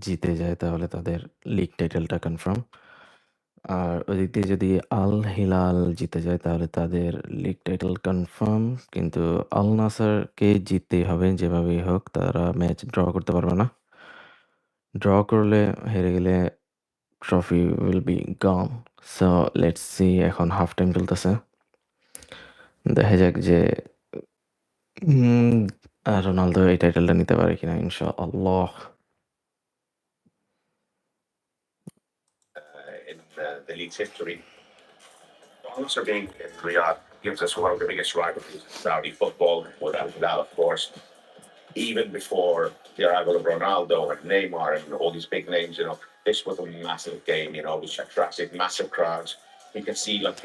জিতে যায় তাহলে তাদের লিগ টাইটেলটা কনফার্ম। আর ওদিক দিয়ে যদি আল হিলাল জিতে যায় তাহলে তাদের লিগ টাইটেল কনফার্ম। কিন্তু আল নাসরকে জিততেই হবে যেভাবেই হোক, তারা ম্যাচ ড্র করতে পারবে না। ড্র করলে, হেরে গেলে trophy will be gone. So let's see, এখন হাফ টাইম চলতেছে, দেখা যাক যে রোনালদো এই টাইটেলটা নিতে পারে কিনা, ইনশাআল্লাহ। In the league's history. Also being in Riyadh gives us one of the biggest rivalries in Saudi football, without doubt, of course. Even before the arrival of Ronaldo and Neymar and all these big names, this was a massive game, which attracted massive crowds. You can see, like,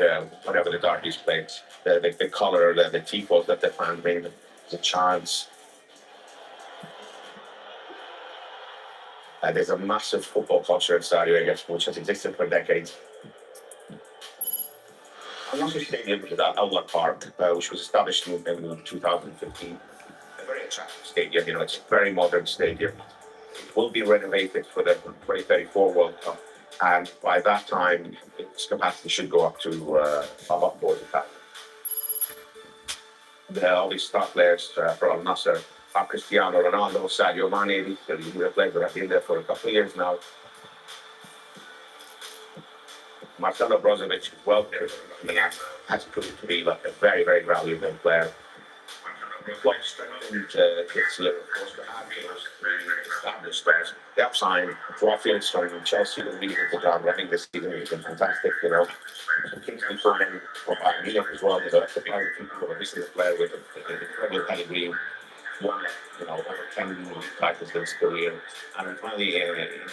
whenever the Darkies played, the colour, the tifos that the fans made, the chants. There's a massive football culture in Saudi Arabia, which has existed for decades. Al-Nassr Stadium is at Outlet Park, which was established in 2015. A very attractive stadium, it's a very modern stadium. It will be renovated for the 2034 World Cup, and by that time, its capacity should go up to a lot more than that. All these star players for Al-Nassr are Cristiano, Ronaldo, Sadio Mane. These are the players that have been there for a couple of years now. Marcelo Brozovic as well there has proved to be like a very, very valuable player. Quite strengthened this year, of course, to add to those established players. They have signed Drawfields from Chelsea to lead the ground running this season. He's been fantastic, Kingsley Coman from Bayern Munich as well. He's a surprising people. This is a player with an incredible pedigree. Won, over 10 league titles in his career. And finally,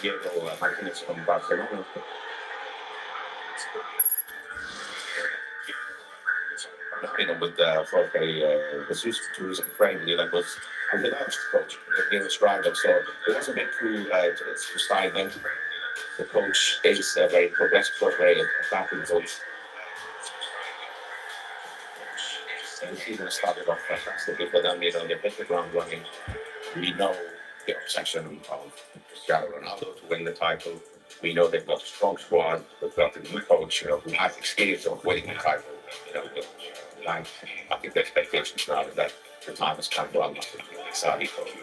Diego Martinez from Barcelona. With Jorge Jesus, who was incredibly was a developed coach. They described him, so it wasn't a bit too to style him. The coach is a very progressive coach, very attacking coach. And the season started off fantastically for them. They hit the ground running. We know the obsession of Cristiano Ronaldo to win the title. We know they've got a strong squad. They've got a new coach, who has experience of winning the title. I think the expectations now is that the time has come to unlock the Saudi coach.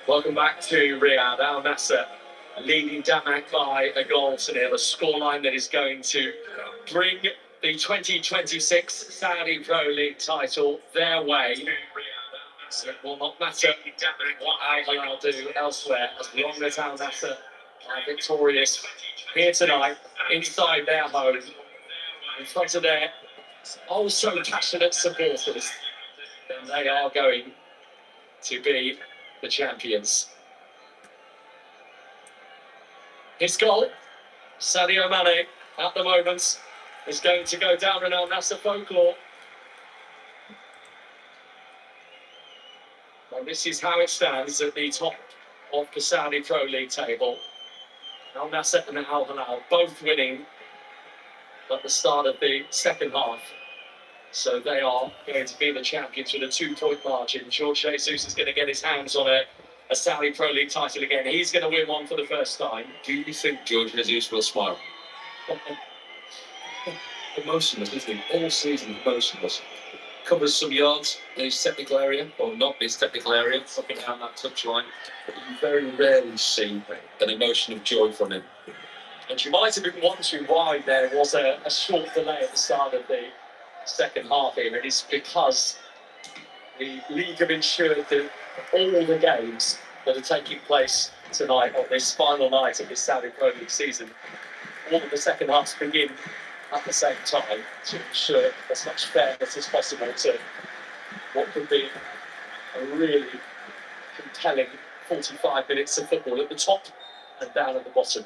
Welcome back to Riyadh. Al-Nassr leading Damak by a goal to nil, a scoreline that is going to bring the 2026 Saudi Pro League title their way. So it will not matter what Al-Hilal do elsewhere, as long as Al-Nassr are victorious here tonight, inside their home, in front of their also passionate supporters, then they are going to be the champions. His goal, Sadio Mane, at the moment, is going to go down in Al-Nassr folklore. And this is how it stands at the top of the Saudi Pro League table. Al-Nassr and Al-Hilal both winning at the start of the second half. So they are going to be the champions with a 2-point margin. Jorge Jesus is going to get his hands on a Saudi Pro League title again. He's going to win one for the first time. Do you think Jorge Jesus will smile? Emotionless, isn't he? All season emotionless. Covers some yards in his technical area, or not his technical area, looking down that touchline. But you very rarely see an emotion of joy from him. And you might have been wondering why there was a short delay at the start of the second half here. It is because the league have ensured that all the games that are taking place tonight on this final night of this Saudi Pro League season, all of the second halves begin at the same time to ensure as much fairness as possible to what could be a really compelling 45 minutes of football at the top and down at the bottom.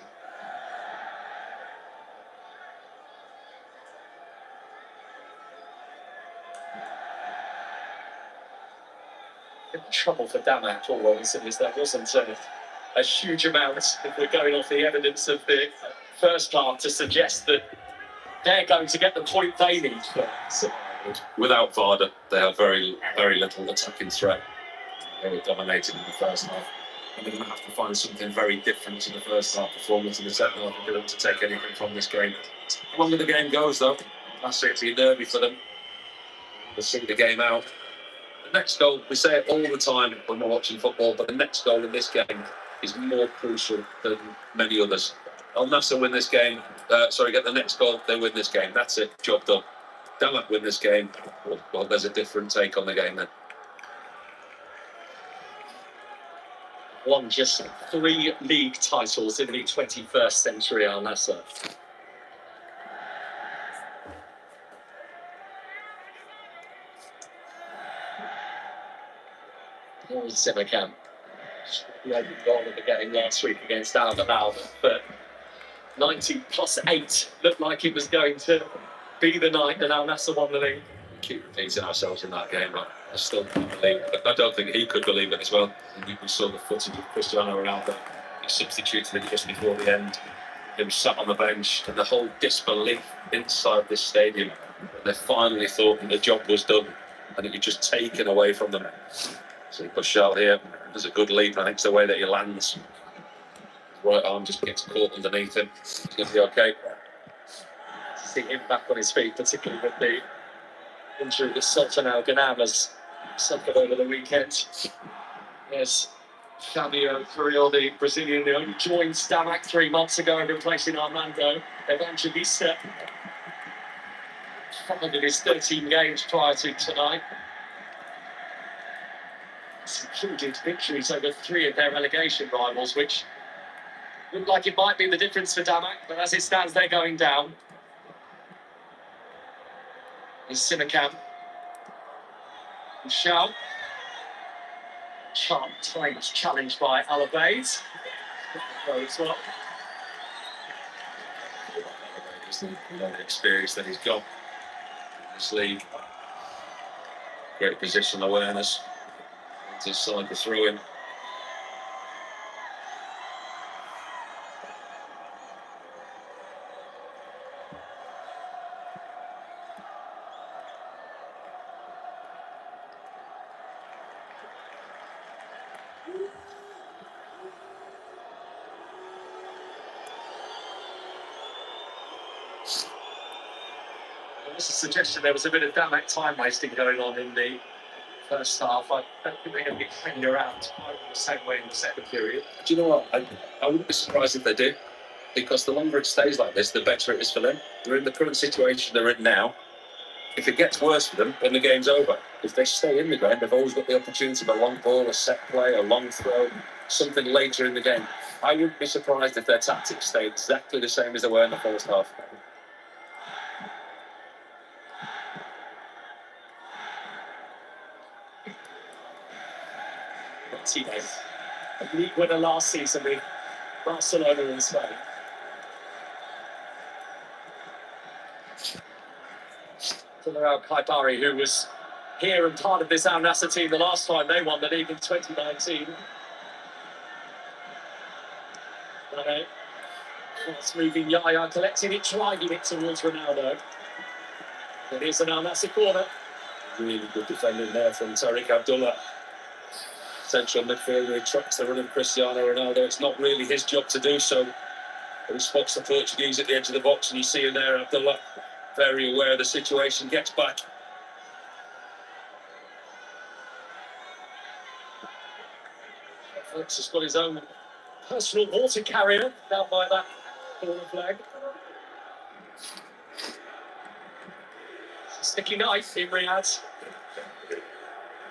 trouble for Damak all Robinson is there wasn't a huge amount, if we're going off the evidence of the first half, to suggest that they're going to get the point they need for survival. Without Varda, they have very, very little attacking threat. They were dominated in the first half. And they're going to have to find something very different to the first half performance in the second half for them to take anything from this game. The longer the game goes, though, that's actually nervy for them. They'll see the game out. The next goal, we say it all the time when we're watching football, but the next goal in this game is more crucial than many others. Al-Nassr win this game, get the next goal, they win this game. That's it, job done. Damak win this game, well, there's a different take on the game then. Won just 3 league titles in the 21st century, Al-Nassr. Mizicado. The open goal of the game last week against Al-Nassr, but 90 plus 8 looked like it was going to be the night that Al-Nassr won the league. We keep repeating ourselves in that game, but I still can't believe it. I don't think he could believe it as well. We saw the footage of Cristiano Ronaldo. He substituted just before the end. Him sat on the bench, and the whole disbelief inside this stadium. They finally thought that the job was done, and it was just taken away from them. So he pushed out here. There's a good leap, and I think it's the way that he lands. His right arm just gets caught underneath him. He's going to be okay. See him back on his feet, particularly with the injury that Sultan Al Ghanam has suffered over the weekend. Yes, Fabio Carril, the Brazilian who joined Damak 3 months ago, replacing Armando Evangelista. Followed in his 13 games prior to tonight. Secured victories over 3 of their relegation rivals, which looked like it might be the difference for Damak, but as it stands, they're going down. Is Simicam. Michel. Sharp times challenged by Alabaid. As well. The experience that he's got in this league. Great position awareness. To side the throw in. There was a suggestion there was a bit of Damak time wasting going on in the first half. I don't think they're going to be hanging around the same way in the second period. Do you know what? I wouldn't be surprised if they do, because the longer it stays like this, the better it is for them. They're in the current situation they're in now. If it gets worse for them, then the game's over. If they stay in the game, they've always got the opportunity of a long ball, a set play, a long throw, something later in the game. I wouldn't be surprised if their tactics stay exactly the same as they were in the first half. Martinez, a league winner last season with Barcelona in Spain. Al Khaibari, who was here and part of this Al-Nassr team the last time they won the league in 2019. Fast moving Yaya, collecting it, driving it towards Ronaldo. It is an Al-Nassr corner. Really good defending there from Tariq Abdullah. Central midfielder who tracks the run of Cristiano Ronaldo. It's not really his job to do so. But he spots the Portuguese at the edge of the box, and you see him there, Abdullah, very aware of the situation, gets back. Fox has got his own personal water carrier down by that corner flag. It's a sticky knife in Riyadh.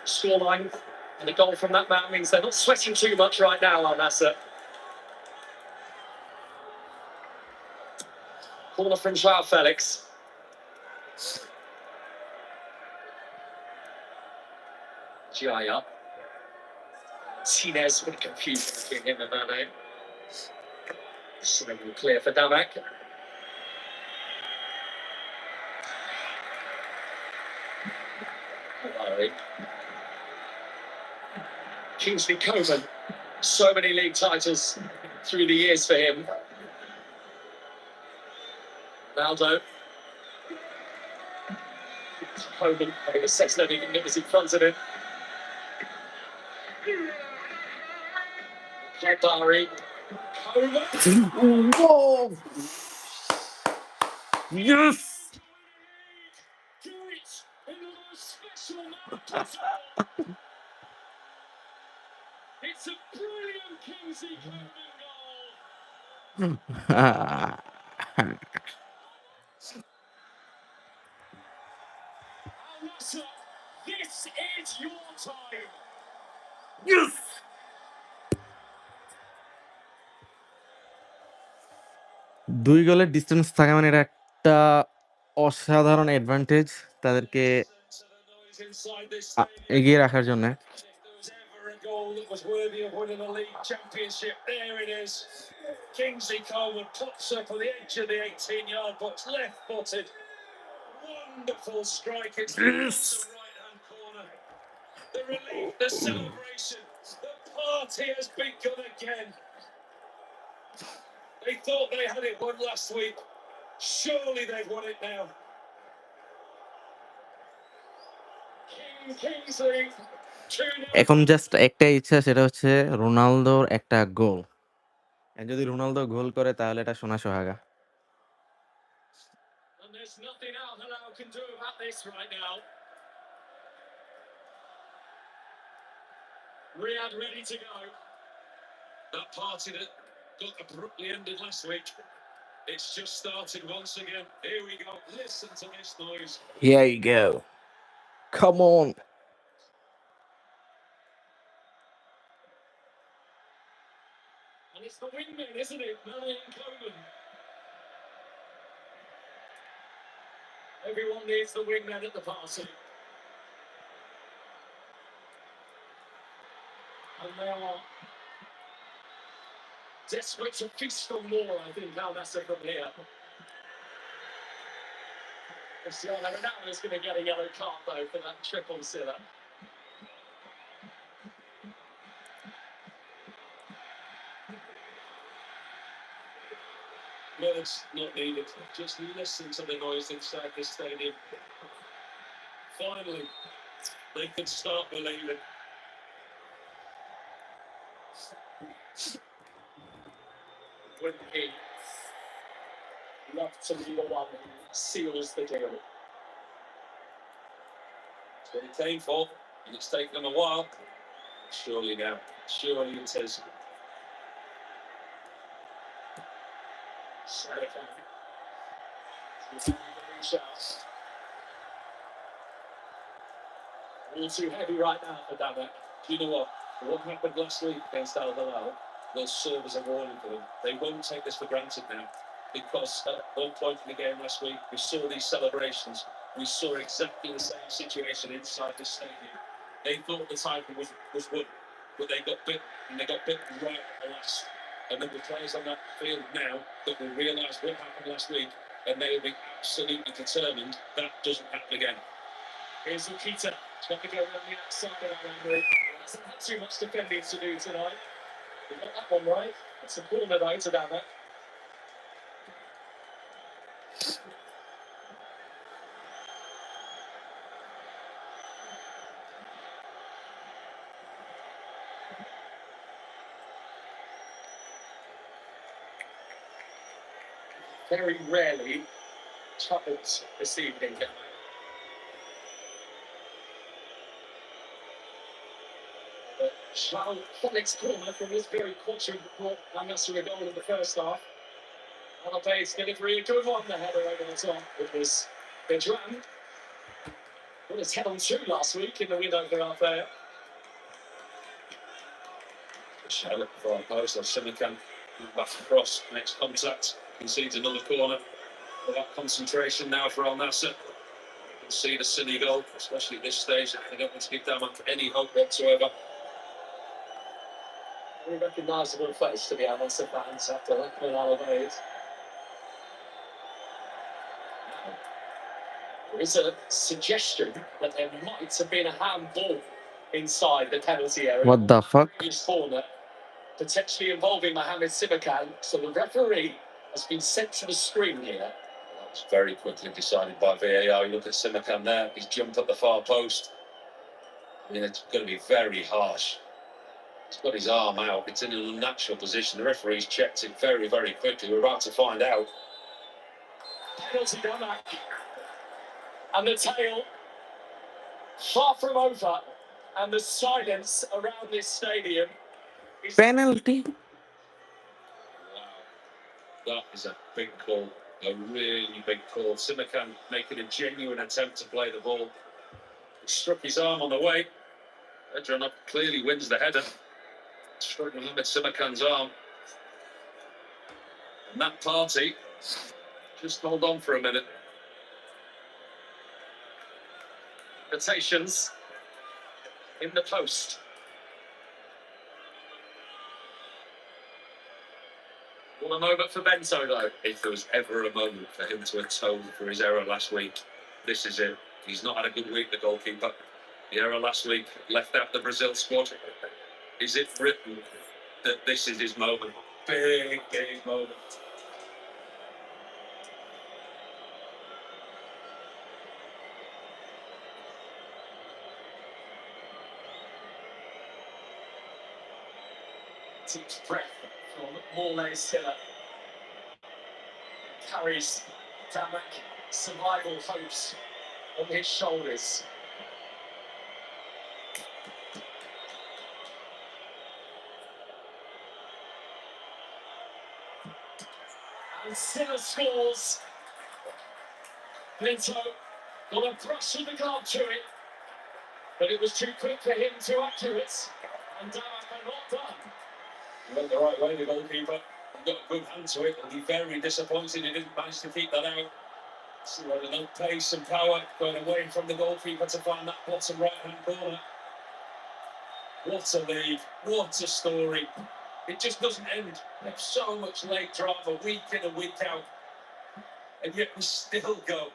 Scoreline and a goal from that man means they're not sweating too much right now, Al-Nassr. Corner from Joao Felix. Jaya. Martinez, what a confusion between him and Mane. Something clear for Damak. Kingsley Coman, so many league titles through the years for him. Ronaldo. Coman, the sex living was in front of him. Jabari. Coman. Whoa! Yes! Do it in the most special moment possible. It's a brilliant Kingsley Coman goal. Al-Nassr, this is your time. Yes! দুই গোলের distance থাকা মানে এটা একটা অসাধারণ advantage তাদেরকে এগিয়ে রাখার জন্য। A goal that was worthy of winning a league championship. There it is. Kingsley Coman pops up on the edge of the 18-yard box, left-footed. Wonderful strike. It's the right-hand corner. The relief, the celebration, the party has begun again. They thought they had it won last week. Surely they've won it now. Kingsley. এখন just একটা ইচ্ছা, সেটা হচ্ছে রোনালদোর একটা গোল। যদি Ronaldo গোল করে তাহলে এটা সোনা সোহাগা। And there's nothing Al-Hilal can do about this right now. Riyadh ready to go. That party that got abruptly ended last week. It's just started once again. Here we go. Listen to this noise. Here you go. Come on. And it's the wingman, isn't it? Marion Coman. Everyone needs the wingman at the party. And they are desperate to feast on more, I think, Al-Nassr from here. Cristiano Ronaldo is going to get a yellow card, though, for that triple sitter. Words not needed. Just listen to the noise inside the stadium. Finally, they can start believing. When he loved to be the one who seals the deal. That's what he came for, and it's taken him a while. Surely now, surely it is. All too heavy right now for Damek. Do you know what? What happened last week against Al-Hilal will serve as a warning for them. They won't take this for granted now, because at one point in the game last week, we saw these celebrations. We saw exactly the same situation inside the stadium. They thought the title was won, but they got bit, and they got bit right at the last. And then the players on that field now that will realise what happened last week, and they will be absolutely determined that doesn't happen again. Here's Lukita. Trying to go around the outside of that angle. Hasn't had too much defending to do tonight. We got that one right. It's a corner though to Damek. Very rarely troubles this evening. Shao Felix corner from this very quadrant brought Al-Nassr a goal in the first half. Al-Bay's delivery, a good one, the header over the top. It was Bedran. Got his head on two last week in the win over Alfea. Shao looking for our post, or Simican back across, makes contact, concedes another corner. All that concentration now for Al-Nassr. You can see the silly goal, especially at this stage. They don't want to give Damek any hope whatsoever. Very recognisable face to the Al-Nassr fans after that from Al-Bayt. There is a suggestion that there might have been a handball inside the penalty area. What the fuck? Corner, potentially involving Mohamed Simakan. So the referee has been sent to the screen here. That was very quickly decided by VAR. You look at Simakan there, he's jumped at the far post. I mean, it's going to be very harsh. He's got his arm out. It's in an unnatural position. The referee's checked it very, very quickly. We're about to find out. Penalty down back. And the tail far from over. And the silence around this stadium is... Penalty? Wow. That is a big call. A really big call. Simakan making a genuine attempt to play the ball. He struck his arm on the way. Edranov clearly wins the header. Struck Mohamed Simakan's arm. And that party, just hold on for a minute. Invitations in the post. What a moment for Bento, though. If there was ever a moment for him to atone for his error last week, this is it. He's not had a good week, the goalkeeper. The error last week left out the Brazil squad. Is it written that this is his moment? Big, big moment. Deep breath from Morley Stiller. Carries Damak survival hopes on his shoulders. And Stiller scores. Bento got a brush with the glove to it, but it was too quick for him, too accurate. And Damak are not done. He went the right way, the goalkeeper. He got a good hand to it. He'll be very disappointed he didn't manage to keep that out. So he had enough pace and power going away from the goalkeeper to find that bottom right-hand corner. What a lead. What a story. It just doesn't end. There's so much late drama, week in and week out. And yet we still go.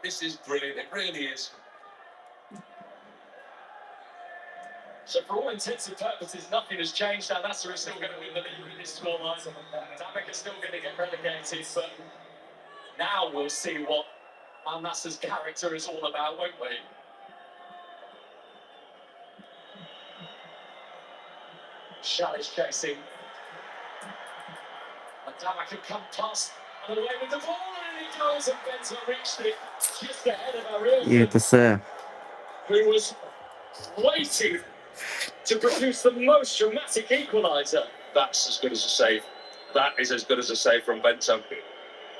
This is brilliant. It really is. So for all intents and purposes, nothing has changed. Al-Nassr is still going to win the league with this scoreline. Damak is still going to get relegated, but now we'll see what Al-Nassr's character is all about, won't we? Shal is chasing. And Damak can come past and away with the ball, and he goes, and Bento reached it just ahead of Ariel, who was waiting to produce the most dramatic equaliser. That's as good as a save. That is as good as a save from Bento.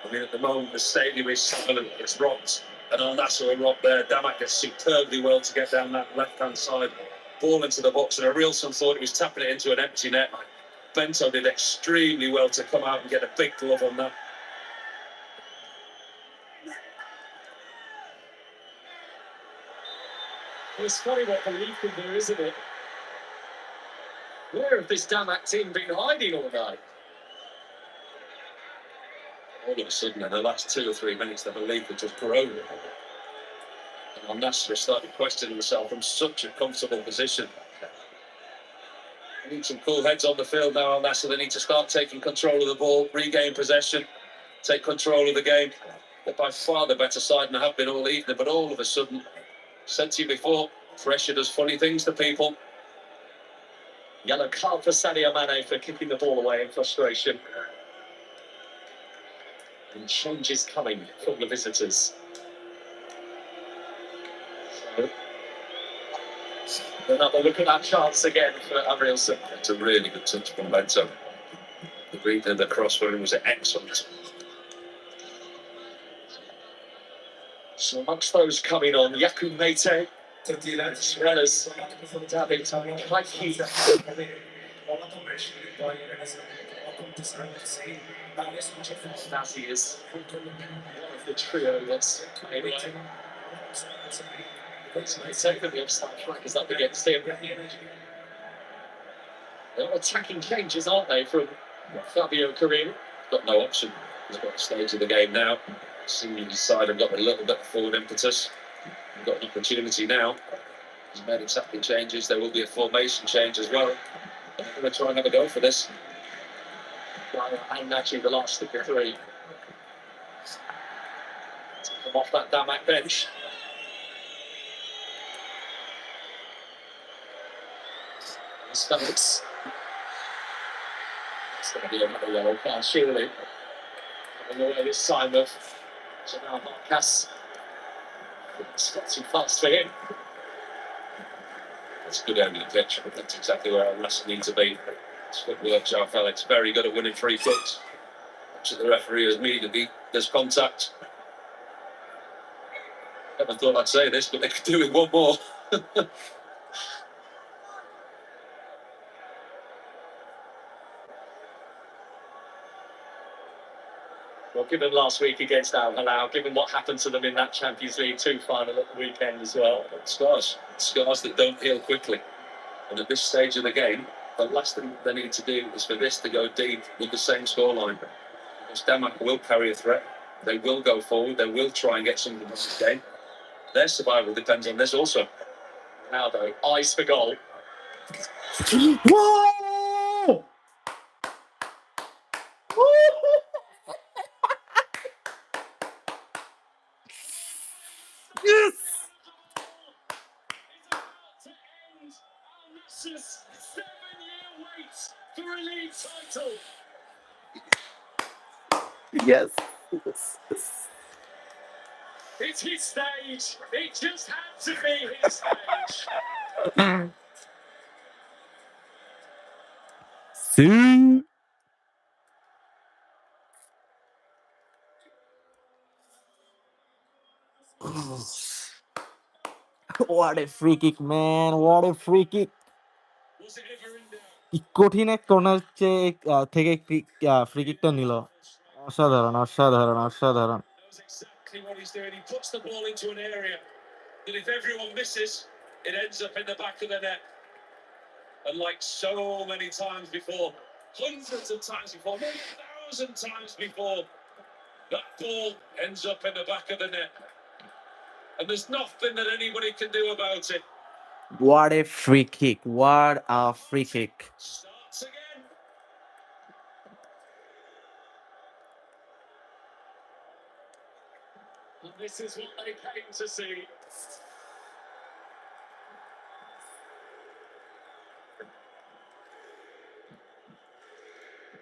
I mean, at the moment, the stadium is silent. It's rocked. And Al-Nassr are rocked there. Damak does superbly well to get down that left-hand side. Ball into the box. And Arielson thought he was tapping it into an empty net. Bento did extremely well to come out and get a big glove on that. It's funny what belief can do, isn't it? Where have this Damak team been hiding all night? All of a sudden, in the last 2 or 3 minutes, the belief had just grown. And Al-Nassr started questioning himself from such a comfortable position. They need some cool heads on the field now, Al-Nassr. They need to start taking control of the ball, regain possession, take control of the game. They're by far the better side and have been all evening, but all of a sudden, said to you before, pressure does funny things to people. Yellow card for Sadio Mane for kicking the ball away in frustration. And change is coming from the visitors. So, another look at that chance again for Arielson. It's a really good touch from Bento. The reading of the cross for him was excellent. So amongst those coming on, Yaku Mete, as well as David Kaiki. Nazi is one of the trio that's maybe taken the offside flag is up against him. They're attacking changes, aren't they, from Fabio Carrillo? Got no option. He's got the stage of the game now. Senior side have got a little bit of forward impetus. We've got an opportunity now. He's made exactly changes. There will be a formation change as well. I'm going to try and have a go for this. And actually the last of the three to come off that Damak bench. Stokes. It's going to be another yellow card, surely. Coming away this time of Jamal Marcus. It's got too fast for him. That's a good end of the pitch. That's exactly where Al-Nassr need to be. It's good work, Joe Felix. Very good at winning free kicks. So the referee has immediately, there's contact. Never thought I'd say this, but they could do with one more. Well, given last week against Al-Hilal, given what happened to them in that Champions League 2 final at the weekend as well. Scars that don't heal quickly. And at this stage of the game, the last thing they need to do is for this to go deep with the same scoreline. Because Denmark will carry a threat. They will go forward. They will try and get something from this game. Their survival depends on this also. Now, though, eyes for goal. Whoa! Yes! Al-Nassr's 7-year wait for a league title. Yes. It's his stage. It just had to be his stage. See? What a free kick, man. What a free kick. Was it ever in doubt? কি কঠিন এক corner থেকে free কিকটা নিল অসাধারণ অসাধারণ অসাধারণ Knows exactly what he's doing. He puts the ball into an area that if everyone misses, it ends up in the back of the net. And like so many times before, hundreds of times before, maybe 1,000 times before, that ball ends up in the back of the net. And there's nothing that anybody can do about it. What a free kick. What a free kick. Starts again. And this is what they came to see.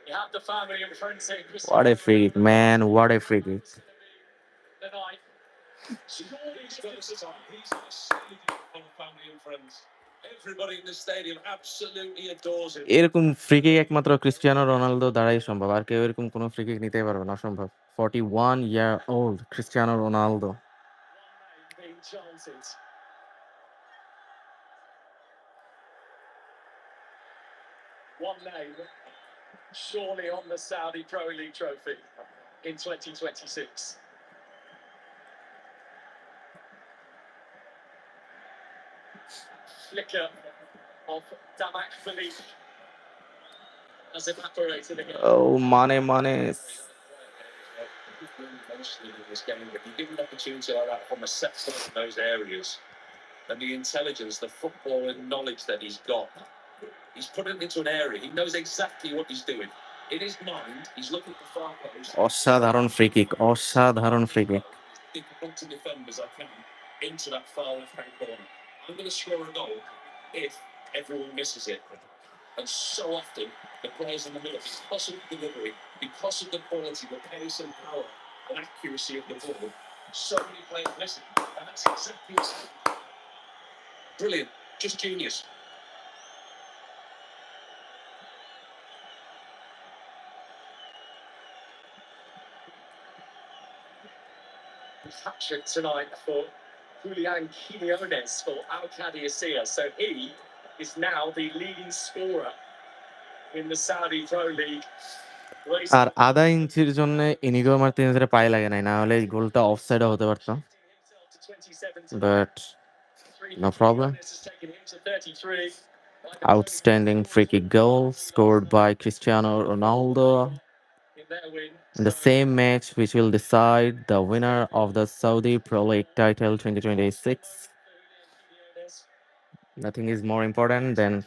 You have the family and friends saying, Cristiano, What a free kick, man. What a free kick. the night. He's got a stadium full of family and friends. Everybody in the stadium absolutely adores him. এরকম free kick একমাত্র Cristiano Ronaldo দ্বারাই সম্ভব আর কেউ এরকম কোনো free kick নিতে পারবে না অসম্ভব 41 year old Cristiano Ronaldo One name being chanted. One name surely on the Saudi Pro League trophy in 2026. Flicker of Damak Philippe has evaporated again. Oh, Mane. Emotionally in this game, if you give an opportunity like that from a set foot in those areas, and the intelligence, the footballing knowledge that he's got, he's put it into an area. He knows exactly what he's doing. In his mind, he's looking at the far post. অসাধারণ free kick অসাধারণ free kick Think front to defend as I can into that far left hand corner. I'm going to score a goal if everyone misses it. And so often, the players in the middle, because of the delivery, because of the quality, the pace and power and accuracy of the ball, so many players miss it. And that's exactly what's happened. Brilliant. Just genius. Hat-trick tonight for Julian Quinones for Al-Qadisiyah. So he is now the leading scorer in the Saudi Pro League. আর আধা ইঞ্চির জন্য Inigo মার্টিনেজের পায়ে লাগে নাই না হলে এই গোলটা অফসাইডও হতে পারত but no problem. Outstanding free kick goal scored by Cristiano Ronaldo in the same match which will decide the winner of the Saudi Pro League title 2026. Nothing is more important than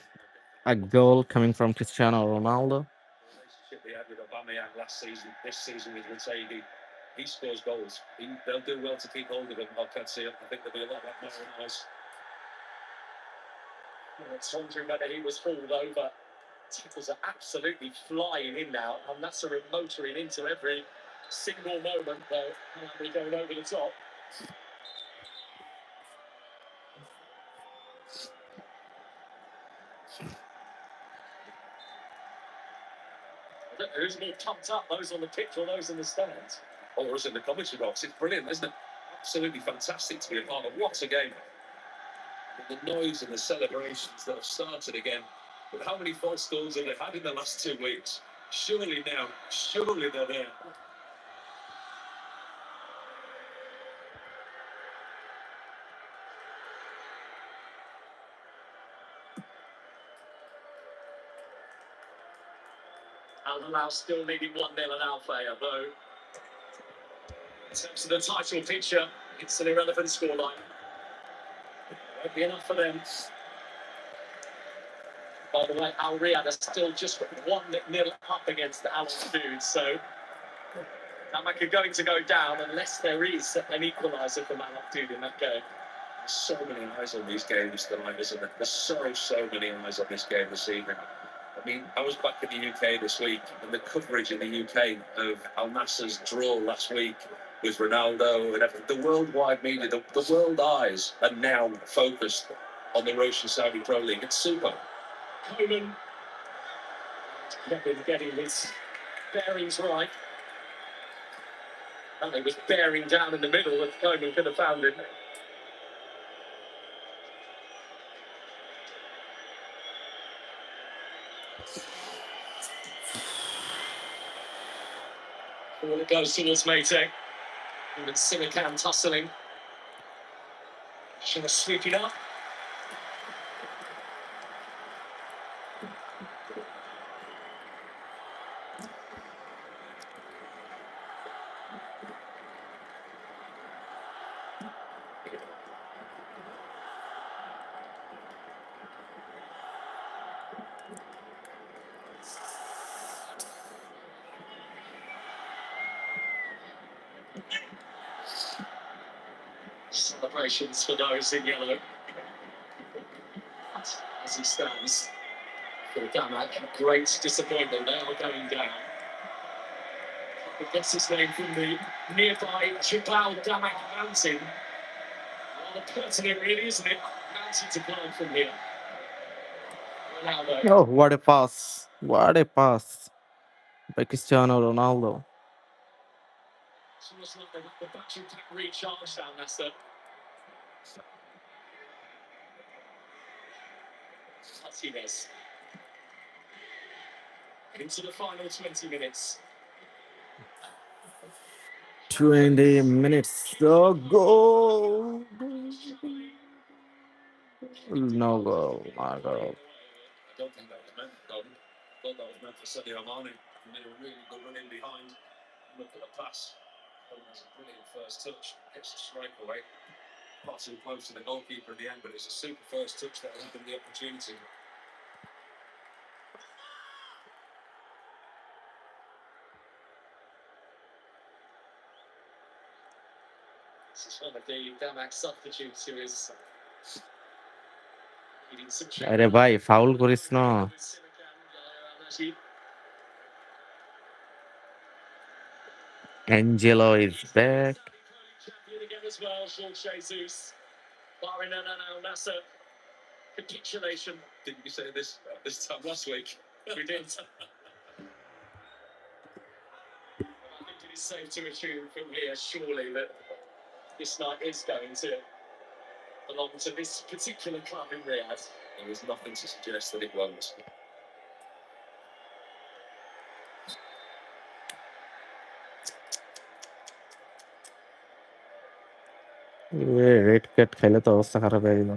a goal coming from Cristiano Ronaldo. Relationship they had with Aubameyang last season, this season with Rategi. He scores goals. They'll do well to keep hold of him. I can't see it. I think there'll be a lot more nice. It's wondering whether he was hauled over. Tackles are absolutely flying in now. Al-Nassr are motoring into every single moment, though. And we're going over the top. I don't know who's more pumped up, those on the pitch or those in the stands. Or us in the commentary box. It's brilliant, isn't it? Absolutely fantastic to be a part of. What a game. With the noise and the celebrations that have started again. But how many false goals have they had in the last 2 weeks? Surely they're there. Al-Hilal still leading 1-0 at Al-Fayr, though. In terms of the title picture, it's an irrelevant scoreline. Won't be enough for them. By the way, Al Riyadh are still just 1-0 up against Al-Nassr, so Damak are going to go down unless there is an equaliser from Al-Nassr in that game. There's so many eyes on these games tonight, isn't there? There's so many eyes on this game this evening. I mean, I was back in the UK this week, and the coverage in the UK of Al Nassr's draw last week with Ronaldo and everything. The worldwide media, the world eyes are now focused on the Russian Saudi Pro League. It's super. Coleman not been getting his bearings right. And it was bearing down in the middle that Coleman could have found it. Ball it goes towards Maytag. And it's Simican tussling. Should have sweep it up. Celebrations for those in yellow. As he stands for Damak, great disappointment. They are going down. I guess his name from the nearby Jebel Damak mountain. Rather pertinent, really, isn't it? Mountain to climb from here. Ronaldo. Oh, what a pass! What a pass by Cristiano Ronaldo. It's almost like the battery pack recharged down Al-Nassr. Martinez. Into the final 20 minutes. 20 minutes. The goal. No goal. My goal. I don't think that was meant, Don. I thought that was meant for Sadio Mane. He made a really good run in behind. Look at the pass. Oh, that's a brilliant first touch. Gets the strike away. Not too close to the goalkeeper in the end, but it's a super first touch that will give him the opportunity. This is one of the Damak substitutes who is needing some আরে ভাই foul করিস না Angelo is back. Champion again as well, George Jesus. Barring an Al-Nassr capitulation. Didn't you say this time last week? We did. I think it is safe to assume from here, surely, that this night is going to belong to this particular club in Riyadh. There is nothing to suggest that it won't. Red card খেলে তো অবস্থা খারাপ হয়ে গেল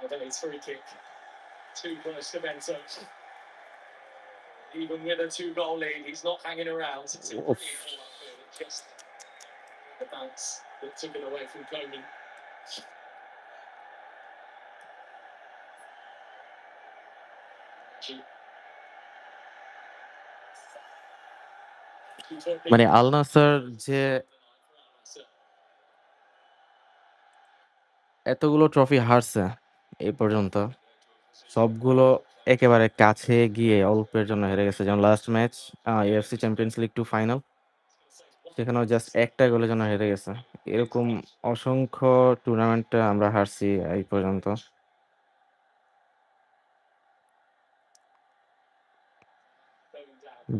His free kick too close to Bento. Even with a 2-goal lead, he's not hanging around. It's a brilliant ball upfield. It just the bounce that took it away from Coleman. মানে আল নাসর যে এতগুলো trophy হারছে এই পর্যন্ত, সবগুলো একেবারে কাছে গিয়ে অল্পের জন্য হেরে গেছে। যেমন last match AFC champions league 2 final, সেখানেও জাস্ট একটা গোলের জন্য হেরে গেছে। এরকম অসংখ্য টুর্নামেন্টে আমরা হারছি এই পর্যন্ত।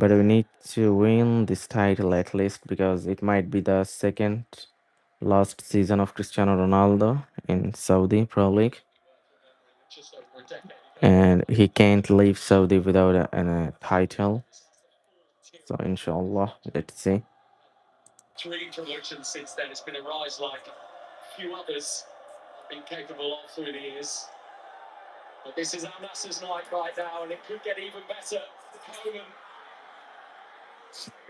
But we need to win this title at least, because it might be the second last season of Cristiano Ronaldo in Saudi Pro League, and he can't leave Saudi without a title. So inshallah, let's see. 3 promotions since then. It's been a rise like few others have been capable of through the years. But this is Al-Nassr's night right now, and it could get even better. Coleman,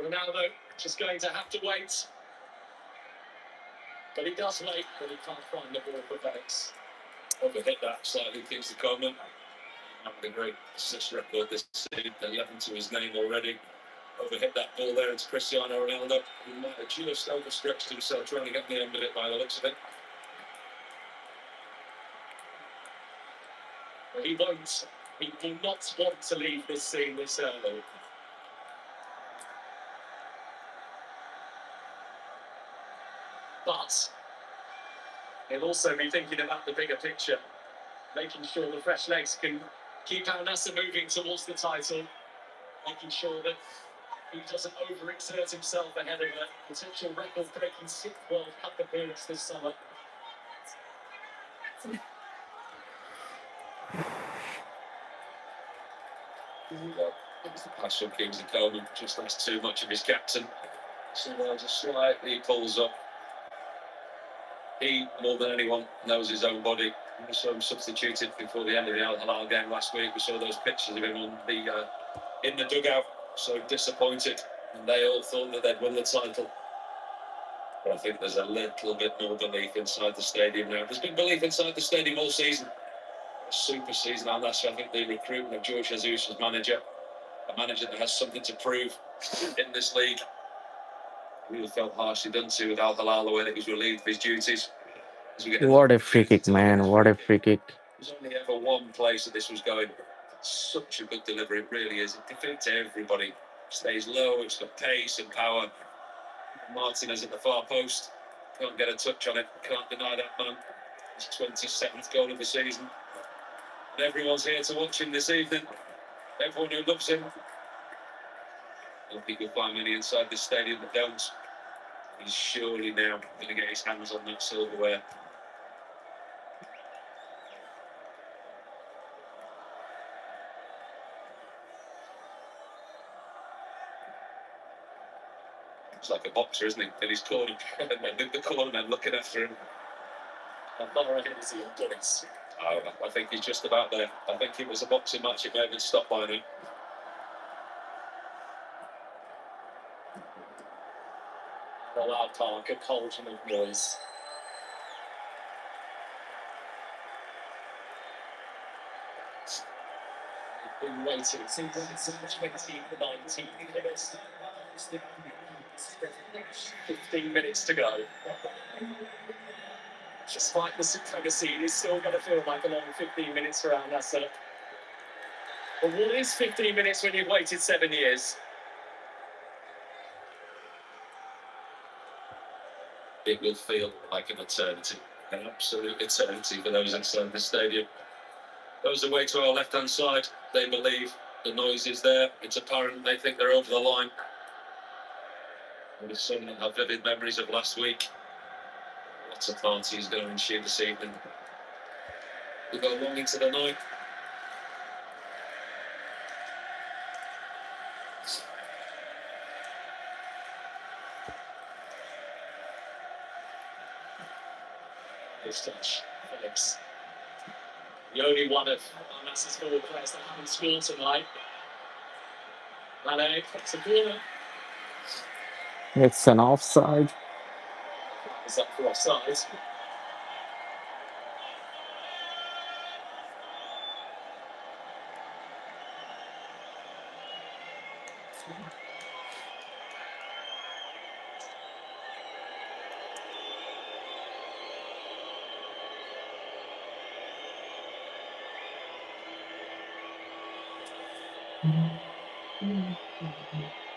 Ronaldo just going to have to wait. But he does wait, but he can't find the ball for Felix. Overhit that slightly, thinks to Coleman. Having a great assist record this season, 11 to his name already. Overhit that ball there into Cristiano Ronaldo, who might have just overstretched himself trying to get the end of it by the looks of it. He won't. He will not want to leave this scene this early. But he'll also be thinking about the bigger picture, making sure the fresh legs can keep Al-Nassr moving towards the title, making sure that he doesn't overexert himself ahead of a potential record-breaking 6th World Cup appearance this summer. It was the pass from Kingsley Coleman, just asked too much of his captain. So just slightly pulls up. He, more than anyone, knows his own body. We saw him substituted before the end of the Al-Hilal game last week. We saw those pictures of him on the in the dugout, so disappointed. And they all thought that they'd win the title. But I think there's a little bit more belief inside the stadium now. There's been belief inside the stadium all season. A super season, Al-Nassr. I think the recruitment of George Jesus as manager, a manager that has something to prove in this league. Really felt harshly done to with Al-Hilal the way that he was relieved of his duties. What a free kick, man. What a free kick. There's only ever one place that this was going. Such a good delivery, it really is. It defeats everybody. Stays low, it's got pace and power. Martinez at the far post. Can't get a touch on it. Can't deny that man. His 27th goal of the season. And everyone's here to watch him this evening. Everyone who loves him. I don't think you'll find many inside this stadium that don't. He's surely now going to get his hands on that silverware. It's like a boxer, isn't he? In his corner, and the cornerman looking after him. I think he's just about there. I think it was a boxing match. It may have been stopped by now. The loud park, a cauldron of noise. We've been waiting since 2019 minutes. 15 minutes to go. Despite the supremacy, it is still going to feel like a long 15 minutes for Al-Nassr. But what is 15 minutes when you've waited 7 years? It will feel like an eternity, an absolute eternity for those inside the stadium. Those away to our left-hand side, they believe the noise is there. It's apparent they think they're over the line. And there's some that have vivid memories of last week. Lots of parties going to ensue this evening. We go long into the night. This touch, Felix. The only one of Al-Nassr's forward players that haven't scored tonight. Mane, it's a corner. It's an offside. Is up for offside.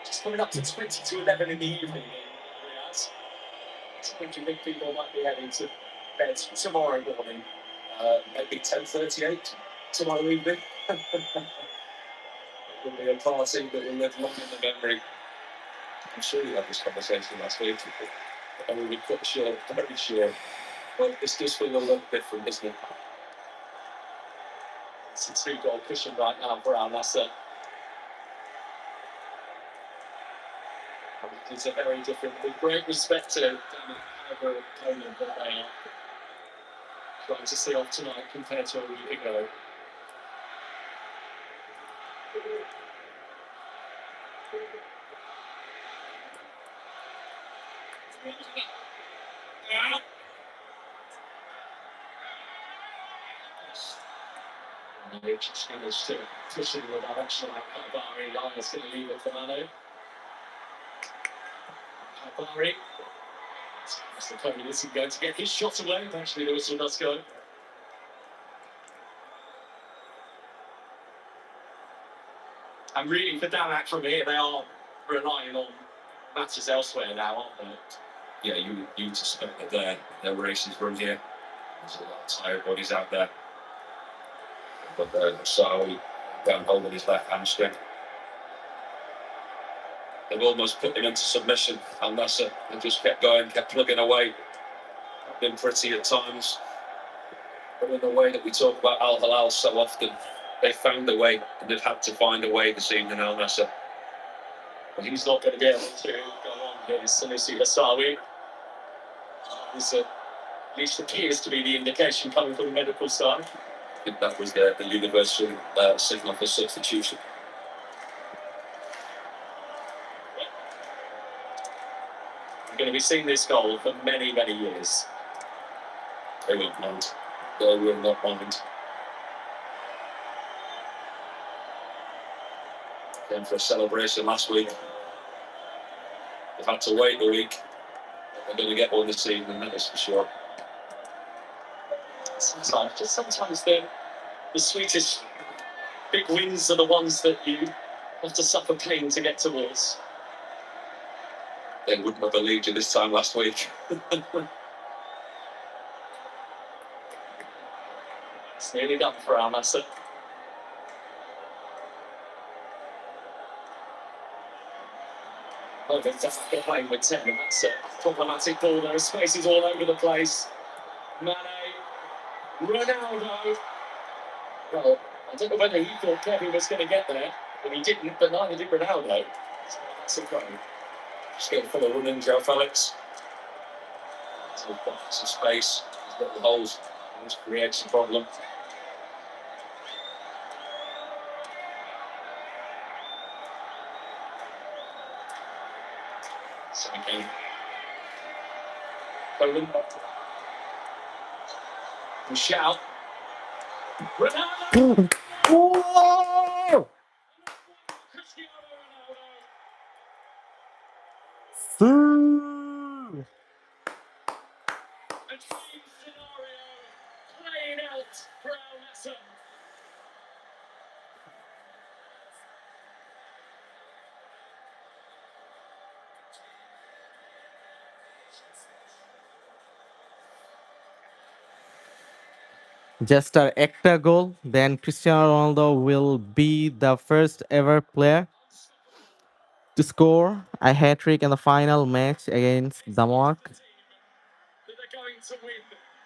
Just coming up to 20 to 11 in the evening in Riyadh. When do you think people might be heading to bed tomorrow morning? Maybe 10:38 tomorrow evening. It'll be a party that will live long in the memory. I'm sure you had this conversation last week. And we were quite sure, very sure. Well, this does feel a little different, doesn't it? It's a two-goal cushion right now for Al-Nassr. It's a very different, with great respect to however opponent that they are trying to see off tonight compared to a week ago. They just managed to push it in the direction like Habari. Lions going to leave it for Mane. Habari. Mr. Global isn't going to get his shot away. Eventually, the whistle does go. And really, for Damak from here, they are relying on matches elsewhere now, aren't they? Yeah, you suspect that their race is run here. There's a lot of tired bodies out there. But Sawi down holding his left hamstring. They've almost put him into submission, Al-Nassr, and just kept going, kept plugging away. Been pretty at times. But in the way that we talk about Al-Hilal so often, they found a way, and they've had to find a way this evening, Al-Nassr. But he's not going to be able to go on here. Sanusi Hassawi. At least appears to be the indication coming from the medical side. I think that was the universal signal for substitution. We're going to be seeing this goal for many, many years. They won't mind. They will not mind. Came for a celebration last week. They've had to wait a week. They're going to get one this evening, that is for sure. Sometimes the sweetest big wins are the ones that you have to suffer pain to get towards. They wouldn't have believed you this time last week. It's nearly done for Al-Nassr. Oh, they're definitely playing with 10, and that's a problematic ball. There are spaces all over the place. Mane, Ronaldo. Well, I don't know whether he thought Kevin was going to get there, but he didn't, but neither did Ronaldo. So that's a goal. Just getting full of running, Joe Felix. So we've got some space, there's little holes, and this creates a problem. So again, Poland. And shout. Ronaldo! Oh! Cristiano Ronaldo! A dream scenario playing out for Al-Nassr. Just our extra goal, then Cristiano Ronaldo will be the first ever player to score a hat trick in the final match against Denmark. That they're going to win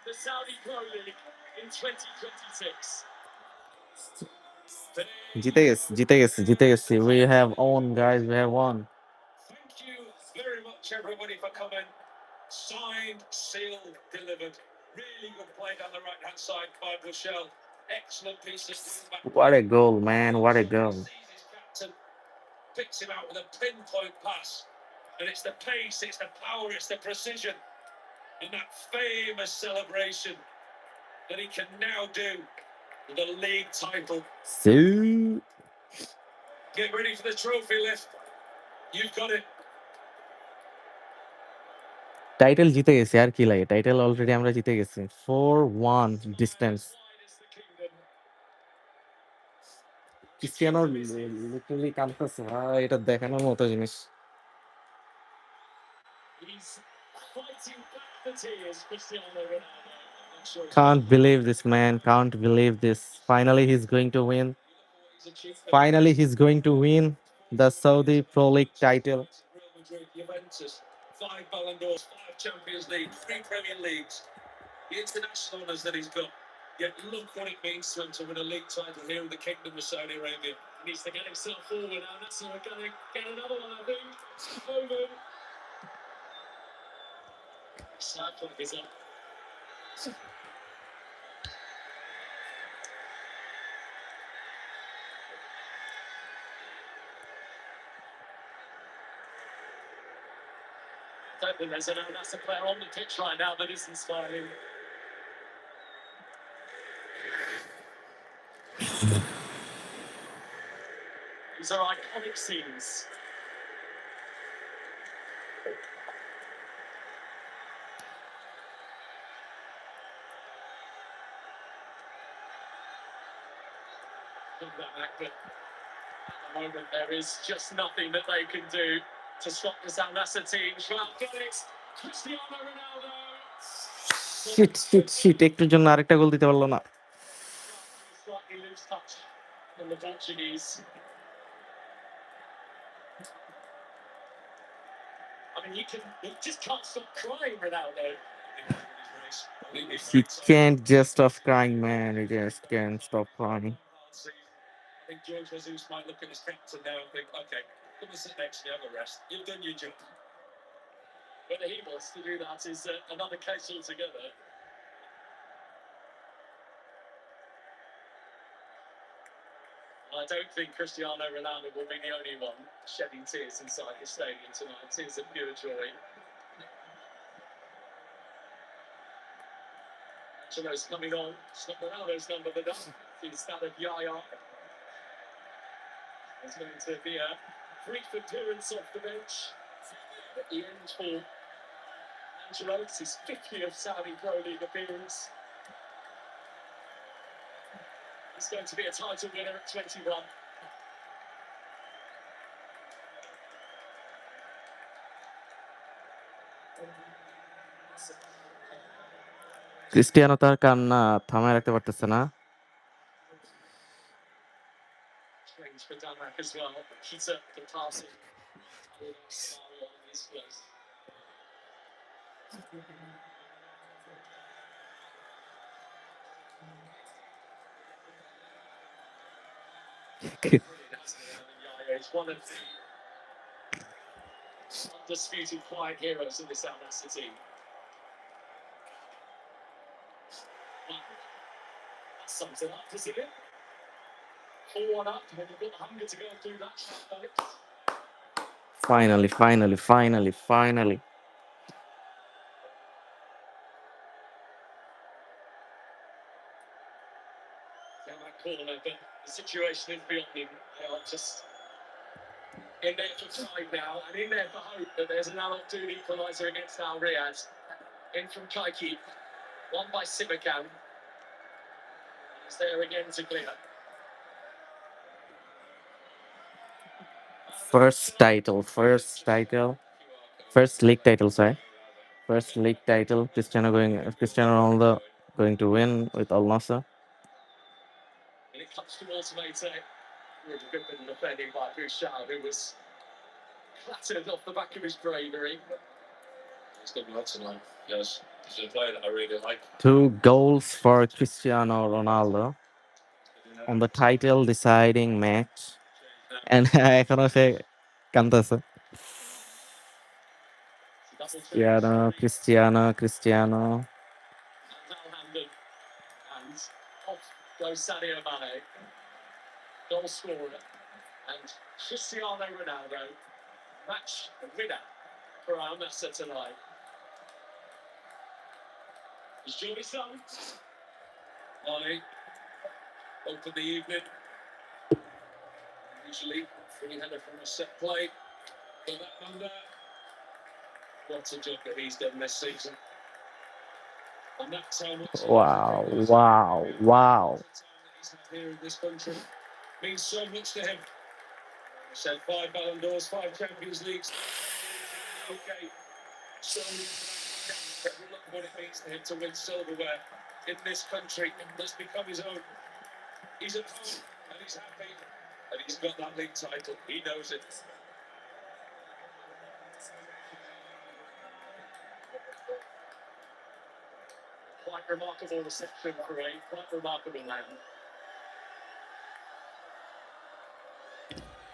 the Saudi Pro League in 2026. জিতে গেছি. We have won, guys. We have won. Thank you very much, everybody, for coming. Signed, sealed, delivered. Really good play down the right-hand side by Bushell. Excellent piece of work back. What a goal, man! What a goal! Sees his captain, picks him out with a pinpoint pass. And it's the pace, it's the power, it's the precision. And that famous celebration that he can now do with the league title. So, Get ready for the trophy lift. You've got it. Title জিতে গেছি, আর কি লাগে? Title already আমরা জিতে গেছি, 4-1 distance. Cristiano literally কাঁদতেছে ভাই, এটা দেখানোর মতো জিনিস। He's fighting back the tears, Cristiano Ronaldo. I'm not sure. Can't believe this, man. Can't believe this. Finally, he's going to win. He's achieved Finally, he's going to win the Saudi Pro League title. Real Madrid, Juventus, 5 Ballon d'Ors, 5 Champions League, 3 Premier Leagues, the international honours that he's got. Yet look what it means to him to win a league title here in the Kingdom of Saudi Arabia. He needs to get himself forward. Al-Nassr are going to get another one, I think. Over. Side clock is up. I don't think there's an Al-Nassr player on the pitch right now that isn't smiling. These are iconic scenes. But at the moment, there is just nothing that they can do to stop this Al-Nassr team. Joao Felix, Cristiano Ronaldo. Shit, একটুর জন্য আরেকটা গোল দিতে পারলো না। Slightly loose touch from the Portuguese. I mean, you just can't stop crying, Ronaldo. He can't just stop crying, man. He just can't stop crying. I think George Jesus might look at his captain now and think, okay, come and sit next to me, have a rest. You've done your job. Whether he wants to do that is another case altogether. I don't think Cristiano Ronaldo will be the only one shedding tears inside the stadium tonight. Tears of pure joy. Chilo's coming on. It's not Ronaldo's number, but it's that of Yaya. There's going to be a brief appearance off the bench at the end for Angelo. It's his 50th Saudi Pro League appearance. He's going to be a title winner at 21. Cristiano তার কান্না থামায় রাখতে পারতেছে না। Strange for Damak as well. Kita the passing. On his place. It's one of the undisputed quiet heroes of this Al-Nassr team. That sums it up, doesn't it? 4-1 up, and you've got the hunger to go through that fight. Finally. Down that corner, but the situation is beyond him. They are just in there for pride now, and in there for hope that there's an Al-Abdul equaliser against Al Riyadh. In from Kaiki, won by Sibakan. He's there again to clear. First league title, sorry. First league title. Cristiano Ronaldo going to win with Al-Nassr. And it comes towards Mate. Really good bit of defending by Bouchard, who was clattered off the back of his bravery. He's got lots tonight. Yes, he's a player that I really like. 2 goals for Cristiano Ronaldo on the title deciding match. And এখনো সে কাঁদতেছে। Cristiano. And off goes Sadio Mane, goal scorer, and Cristiano Ronaldo, match winner for Al-Nassr tonight. Is Johnny Son? Mane, open the evening. Usually, free-header from a set play. But that under. What a job that he's done this season. And that's how much Wow, wow, wow. he's had here in this country means so much to him. I said 5 Ballon d'Ors, 5 Champions Leagues, UK. So look what it means to him to win silverware in this country and that's become his own. He's at home and he's happy and he's got that league title. He knows it. Quite remarkable reception for a quite remarkable man.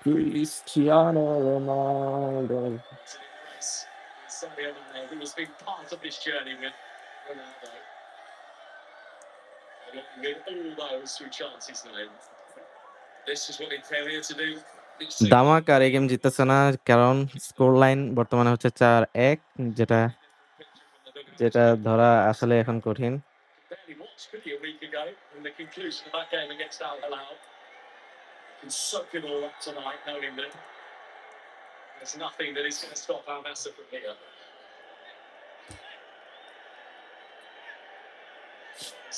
Cristiano Ronaldo. It's an embrace. Sadio Mane, who has been part of this journey with Ronaldo. Along with all those who chant his name. This is what he came here to do. দামাক আর এই game জিততেছে না, কারণ score line বর্তমানে হচ্ছে 4-1, যেটা যেটা ধরা আসলে এখন কঠিন। Barely watched, could he, a week ago in the conclusion of that game against Al-Hilal. Can soak it all up tonight, knowing that there's nothing that is going to stop Al-Nassr from here.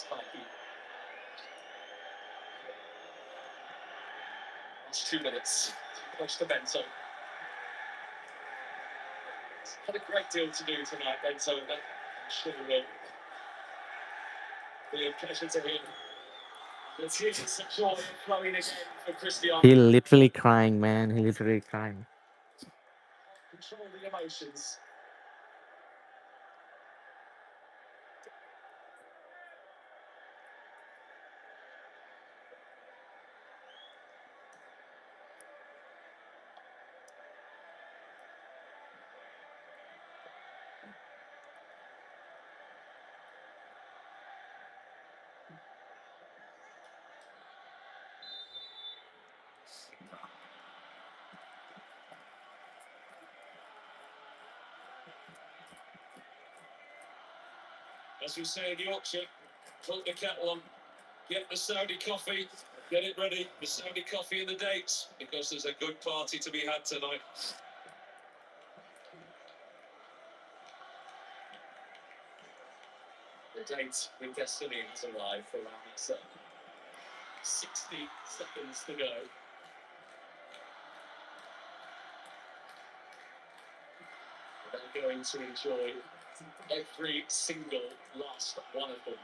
Spiky. It's 2 minutes. Close to Bento. Had a great deal to do tonight, Bento, and I'm sure will be a pleasure to him. Let's hear some joy flowing again for Cristiano. He literally crying, man. He literally crying. Control the emotions. As we say in Yorkshire, put the kettle on, get the Saudi coffee, get it ready, the Saudi coffee and the dates, because there's a good party to be had tonight. The date with destiny is alive for Al-Nassr. 60 seconds to go. They're going to enjoy every single last one of them.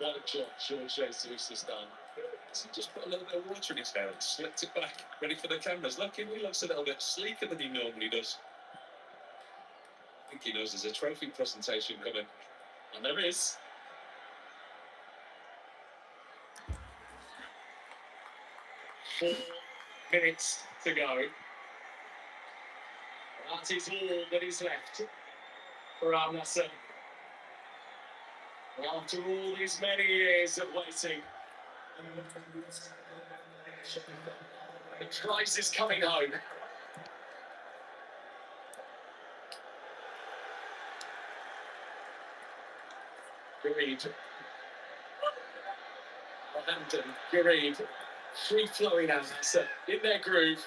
What a job George Jesus has done. So just put a little bit of water in his hair and slipped it back, ready for the cameras. Look, he looks a little bit sleeker than he normally does. I think he knows there's a trophy presentation coming. And there is. Four minutes to go. That is all that is left for Al-Nassr. After all these many years of waiting, the prize is coming home. Greed. Hampton, Greed. Free flowing Al-Nassr in their groove.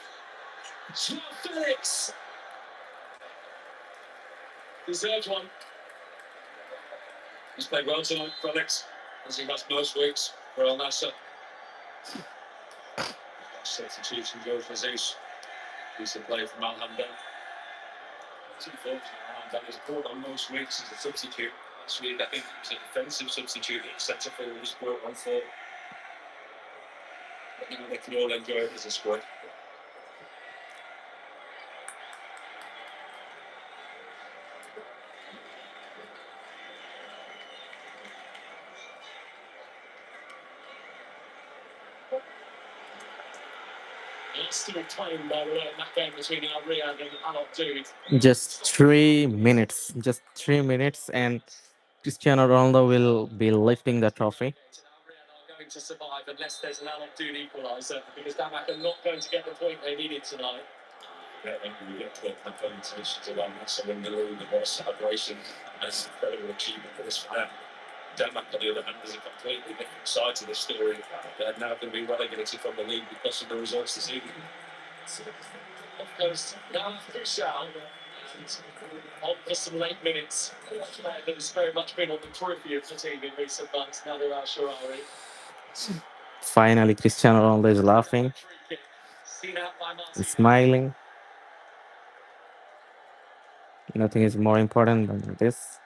Joao Felix! Deserved one. He's played well tonight, Felix, as he has most weeks for Al-Nassr. Substitution goes for Zeus. He's a player from Al-Hamdan. It's unfortunate Al-Hamdan is brought on most weeks as a substitute. Actually, I think he was a defensive substitute at centre forward, was brought on for. But you know, they can all enjoy it as a squad. still playing, by the way, in that game between Al Riyadh and Al-Nassr. Just 3 minutes. Just 3 minutes, and Cristiano Ronaldo will be lifting the trophy. Al Riyadh are going to survive unless there's an Al-Nassr equaliser, because Damak are not going to get the point they needed tonight. Yeah, I think we get to the positions of Al-Nassr in the league, and what a celebration. That's an incredible achievement for this for them. Denmark, on the other hand, is a completely different side to the story. They're now going to be relegated from the league because of the results this evening. Of course, now Cristiano, on for some late minutes. That has very much been on the periphery of the team in recent months. Now they're Al-Sharawi. Finally, Cristiano Ronaldo is laughing Seen out by and Martin. smiling. Nothing is more important than this.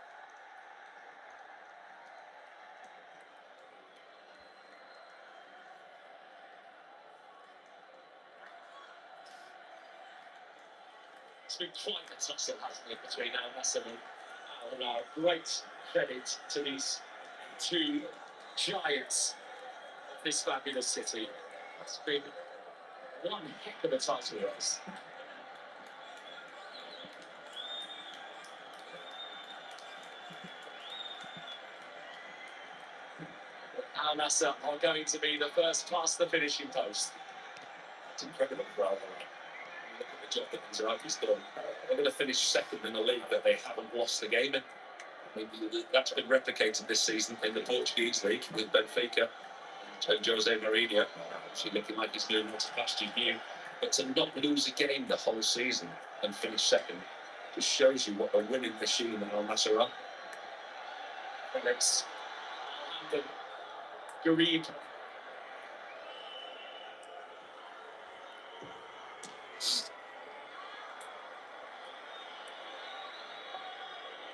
It's been quite a tussle, hasn't it, between Al-Nassr and Al-Hilal. Great credit to these two giants of this fabulous city. It's been one heck of a title race. Al-Nassr are going to be the first past the finishing post. It's incredible for Al-Hilal. Look at the job that Mizrahi's done. They're going to finish second in a league that they haven't lost the game in. I mean, that's been replicated this season in the Portuguese league with Benfica and Jose Mourinho. Actually looking like he's moving on to pasture new. But to not lose a game the whole season and finish second just shows you what a winning machine Al-Nassr are. Alex, Garib.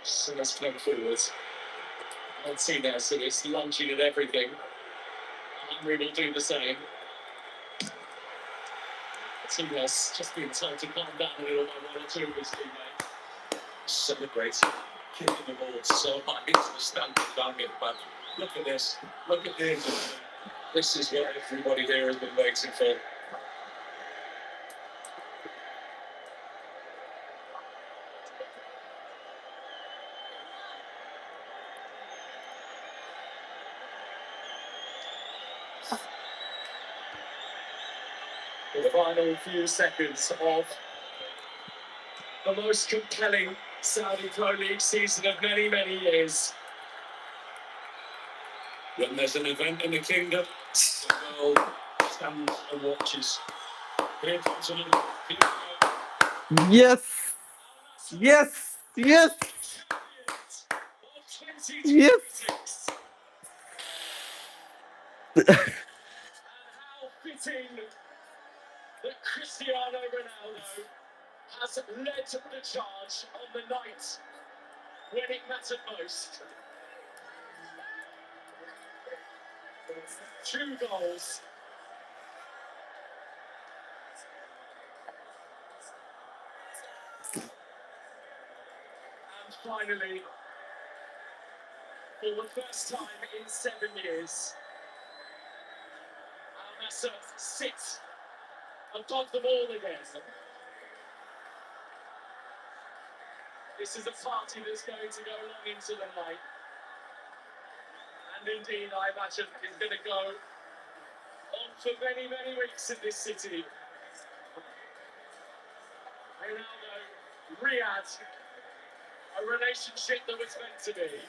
So let's play forwards. I've seen there, so it's lunging at everything. Amri will do the same. Teammates just being told to calm down a little by one or two of his teammates. Celebrating, kicking the ball so high into the stand and bang it back. Look at this. Look at this. This is what everybody here has been waiting for. The final few seconds of the most compelling Saudi Pro League season of many, many years. When there's an event in the kingdom, the world stands and watches. Here comes another. Here we go. Yes! Yes! Yes! Yes! And how fitting that Cristiano Ronaldo has led the charge on the night when it mattered most. 2 goals. And finally, for the first time in 7 years, Al-Nassr sit above them all again. This is a party that's going to go long into the night. And indeed, I imagine is going to go on for many, many weeks in this city. Ronaldo, Riyadh, a relationship that was meant to be.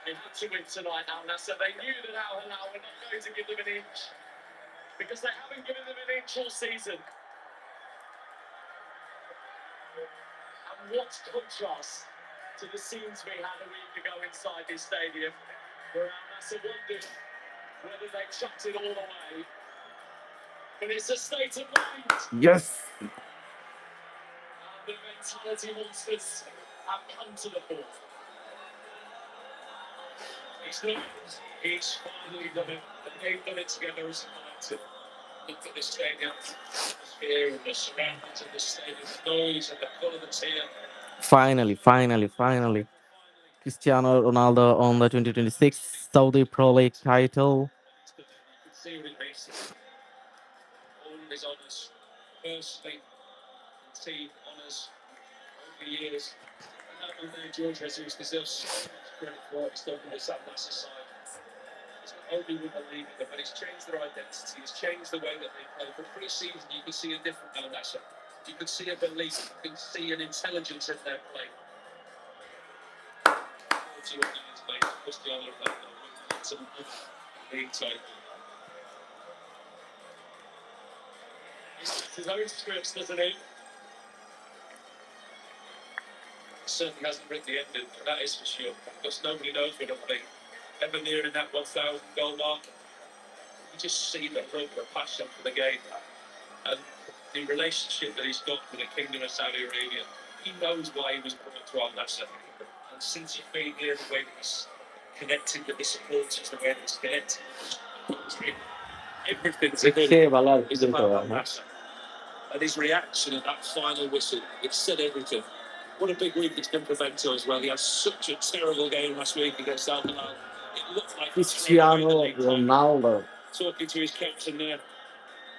They had to win tonight, Al-Nassr. They knew that Al-Hilal were not going to give them an inch, because they haven't given them an inch all season. And what contrast to the scenes we had a week ago inside this stadium, where Al-Nassr wondered whether they chucked it all away. But it's a state of mind. Yes! And the mentality monsters have come to the fore. He's finally done it. They've done it together as a collective. Look at this stadium. atmosphere and the surroundings of the stadium, the noise and the colour that's here. Finally. Cristiano Ronaldo on the 2026 Saudi Pro League title. You can see what it means. All of his honours, personally, team honours over the years. And that George Jesus deserves so much credit for what he's done with this Al-Nassr side. It's not only with the league, but he's changed their identity, he's changed the way that they play. For pre-season, you can see a different Al-Nassr. You can see a belief, you can see an intelligence in their play. 41 years later, Cristiano Ronaldo wins another league title. He writes his own scripts, doesn't he? Certainly hasn't written the ending, that is for sure. Because nobody knows what it'll be. Ever nearing that 1,000 goal mark, you just see the love, the passion for the game, and the relationship that he's got with the Kingdom of Saudi Arabia. He knows why he was brought to Al-Nassr. And since he's been here, the way that he's connected with the supporters, the way that he's connected with the country, everything's is about Al-Nassr. And his reaction at that final whistle, it said everything. What a big week it's been for Bento as well. He had such a terrible game last week against Al-Hilal. It looked like Cristiano Ronaldo. talking to his captain there.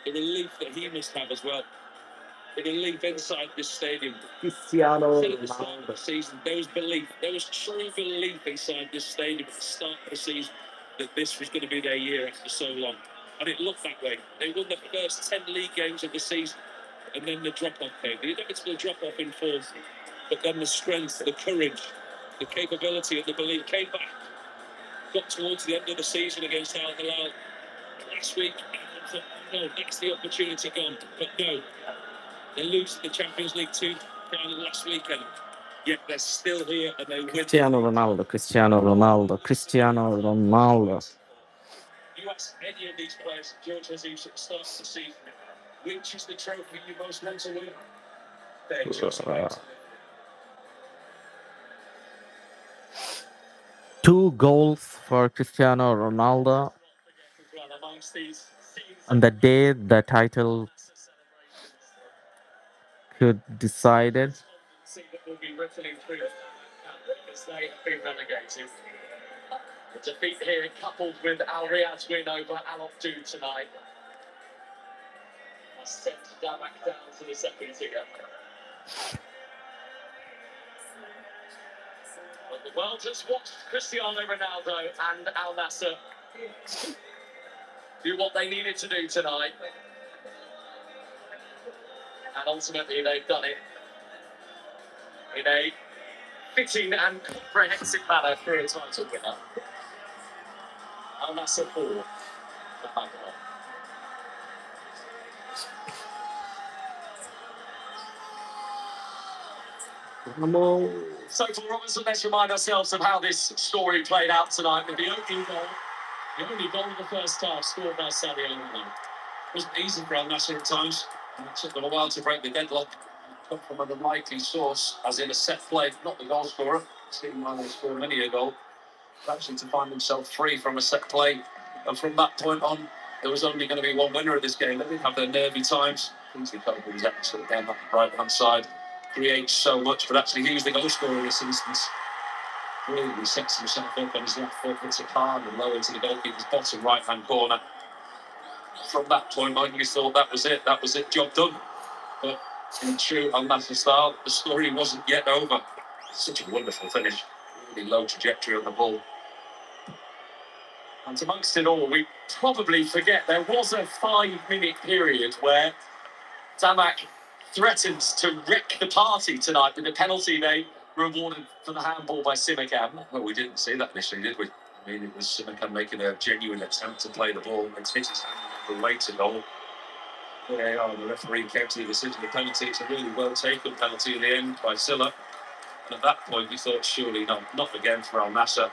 The relief that he must have as well. The relief inside this stadium. Cristiano At the start of the Ronaldo. season, there was belief. There was true belief inside this stadium at the start of the season that this was going to be their year after so long. And it looked that way. They won the first 10 league games of the season. And then the drop-off came. The inevitable drop-off in form. But then the strength, the courage, the capability and the belief came back. Got towards the end of the season against Al-Hilal. Last week, I thought, no, that's the opportunity gone. But no, they lose the Champions League 2 final last weekend. Yet they're still here and they win. Cristiano Ronaldo. You ask any of these players, George Jesus at the start of the season, which is the trophy you most want to win? They're just waiting. 2 goals for Cristiano Ronaldo on the day the title could decided. Because they have been relegated. The defeat here coupled with Al Riyad's win over Al Nassr tonight has sent Damak down to the second tier. But the world has watched Cristiano Ronaldo and Al Nassr do what they needed to do tonight. And ultimately they've done it in a fitting and comprehensive manner for a title winner. Al Nassr 4. So for Robinson, let's remind ourselves of how this story played out tonight with the opening goal of the first half scored by Sadio Mane. It wasn't easy for Al Nassr at times, and it took them a while to break the deadlock. Come from an unlikely source, as in a set play, not the goal scorer. Stephen Mane scored many a goal, but actually to find themselves free from a set play. And from that point on, there was only going to be one winner of this game. They did have their nervy times. Kingsley Coburn was excellent down that right-hand side. Creates so much, but actually he was the goal scorer in this instance. Really sets himself up on his left foot, hits it hard and low into the goalkeeper's bottom right-hand corner. From that point on, you thought that was it, job done. But in true Al-Nassr style, the story wasn't yet over. Such a wonderful finish, really low trajectory on the ball. And amongst it all, we probably forget there was a 5-minute period where Damak threatens to wreck the party tonight with the penalty they rewarded for the handball by Simicam. Well, we didn't see that initially, did we? I mean, it was Simicam making a genuine attempt to play the ball. It's hit his hand on the way to goal. The referee came to the decision. The penalty, it's a really well taken penalty in the end by Silla. And at that point, we thought, surely not again for Al Nassr.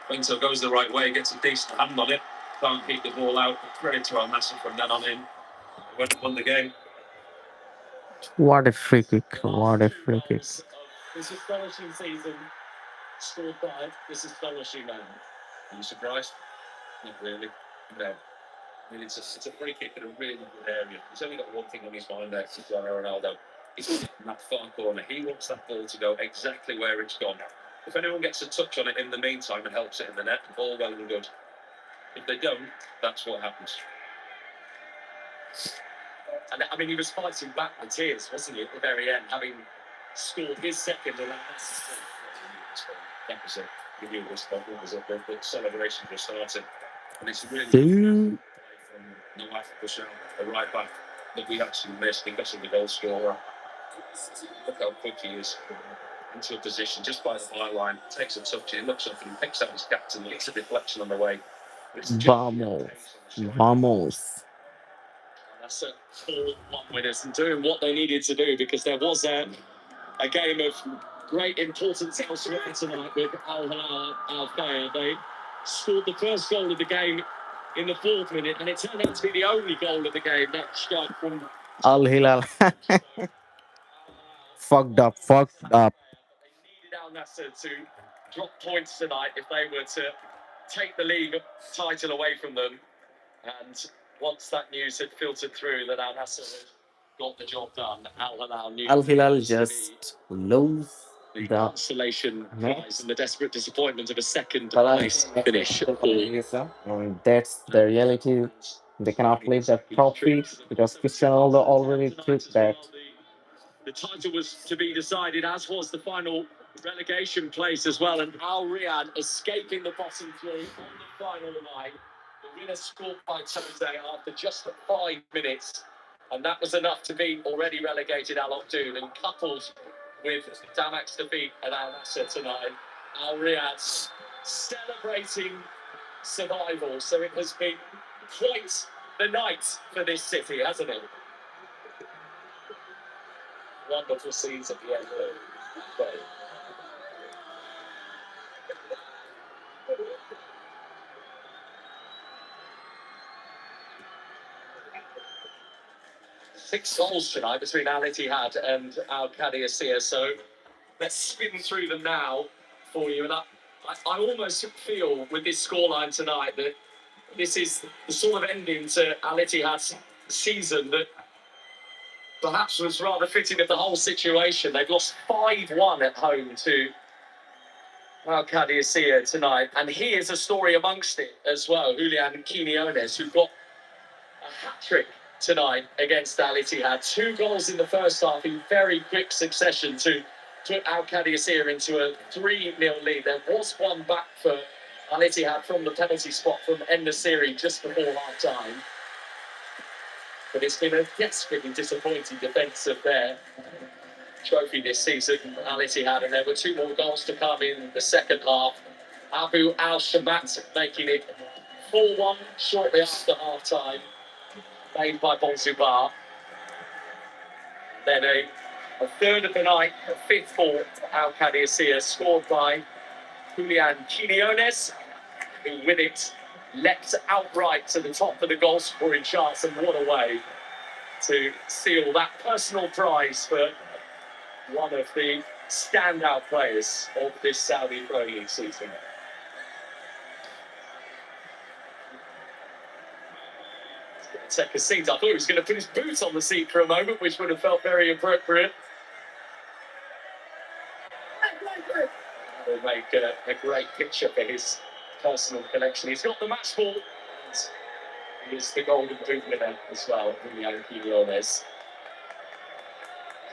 Bento goes the right way, gets a decent hand on it, can't keep the ball out. Credit to Al Nassr from then on in. Went and won the game. What a free kick. This astonishing season scored by this astonishing man. Are you surprised? Not really. No. I mean, it's a free kick in a really good area. He's only got one thing on his mind there, Cristiano Ronaldo. He's in that far corner. He wants that ball to go exactly where it's gone. If anyone gets a touch on it in the meantime and helps it in the net, all well and good. If they don't, that's what happens. And I mean, he was fighting back the tears, wasn't he, at the very end, having scored his second and that was it. He knew this one was it. The celebrations were starting. And it's really from the wife of Cristiano, the right back, that we actually missed because of the goal scorer. Look how quick he is into a position just by the byline, takes a touch, he looks up and he picks up his captain, gets a deflection on the way. Vamos. Vamos. That's a 4-1 winners and doing what they needed to do, because there was a game of great importance elsewhere tonight with Al-Hilal. They scored the first goal of the game in the 4th minute, and it turned out to be the only goal of the game. That strike from Al Hilal. Fucked up. They needed Al-Nassr to drop points tonight if they were to take the league title away from them. And once that news had filtered through that Al-Nassr had got the job done, Al-Hilal knew Al Hilal it was to be just lose the the consolation prize and the desperate disappointment of a second But place finish. that's the reality. They cannot leave that trophy because Cristiano Ronaldo already took that. The title was to be decided, as was the final relegation place as well. And Al Riyadh escaping the bottom 3 on the final night. The winner scored by Jose after just 5 minutes. And that was enough to beat already relegated Al Abdoul. And coupled with Damak's defeat at Al-Nassr tonight, Al Riyadh celebrating survival. So it has been quite the night for this city, hasn't it? Wonderful scenes at the end of the play. 6 goals tonight between Al Ittihad and Al Qadisiyah. So let's spin through them now for you. And I almost feel with this scoreline tonight that this is the sort of ending to Al Ittihad's season that perhaps was rather fitting of the whole situation. They've lost 5-1 at home to Al Qadisiyah tonight. And he is a story amongst it as well. Julian Quinones, who got a hat-trick tonight against Al Ittihad. 2 goals in the first half in very quick succession to put Al Qadisiyah into a 3-0 lead. There was one back for Al Ittihad from the penalty spot from Al-Nassr just before half-time. But it's been a desperately disappointing defence of their trophy this season, Al Ittihad, and there were 2 more goals to come in the second half. Abu Al-Shamat making it 4-1 shortly after half-time, made by Bonzubar. Then a third of the night, a 5th ball for Al Qadisiyah, scored by Julian Quinones, who with it leapt outright to the top of the goal scoring charts, and what a way to seal that personal prize for one of the standout players of this Saudi Pro League season. Take a seat. I thought he was going to put his boots on the seat for a moment, which would have felt very appropriate. He'll make a great picture for his personal collection. He's got the match ball. He is the golden boot winner as well, Julian Quinones,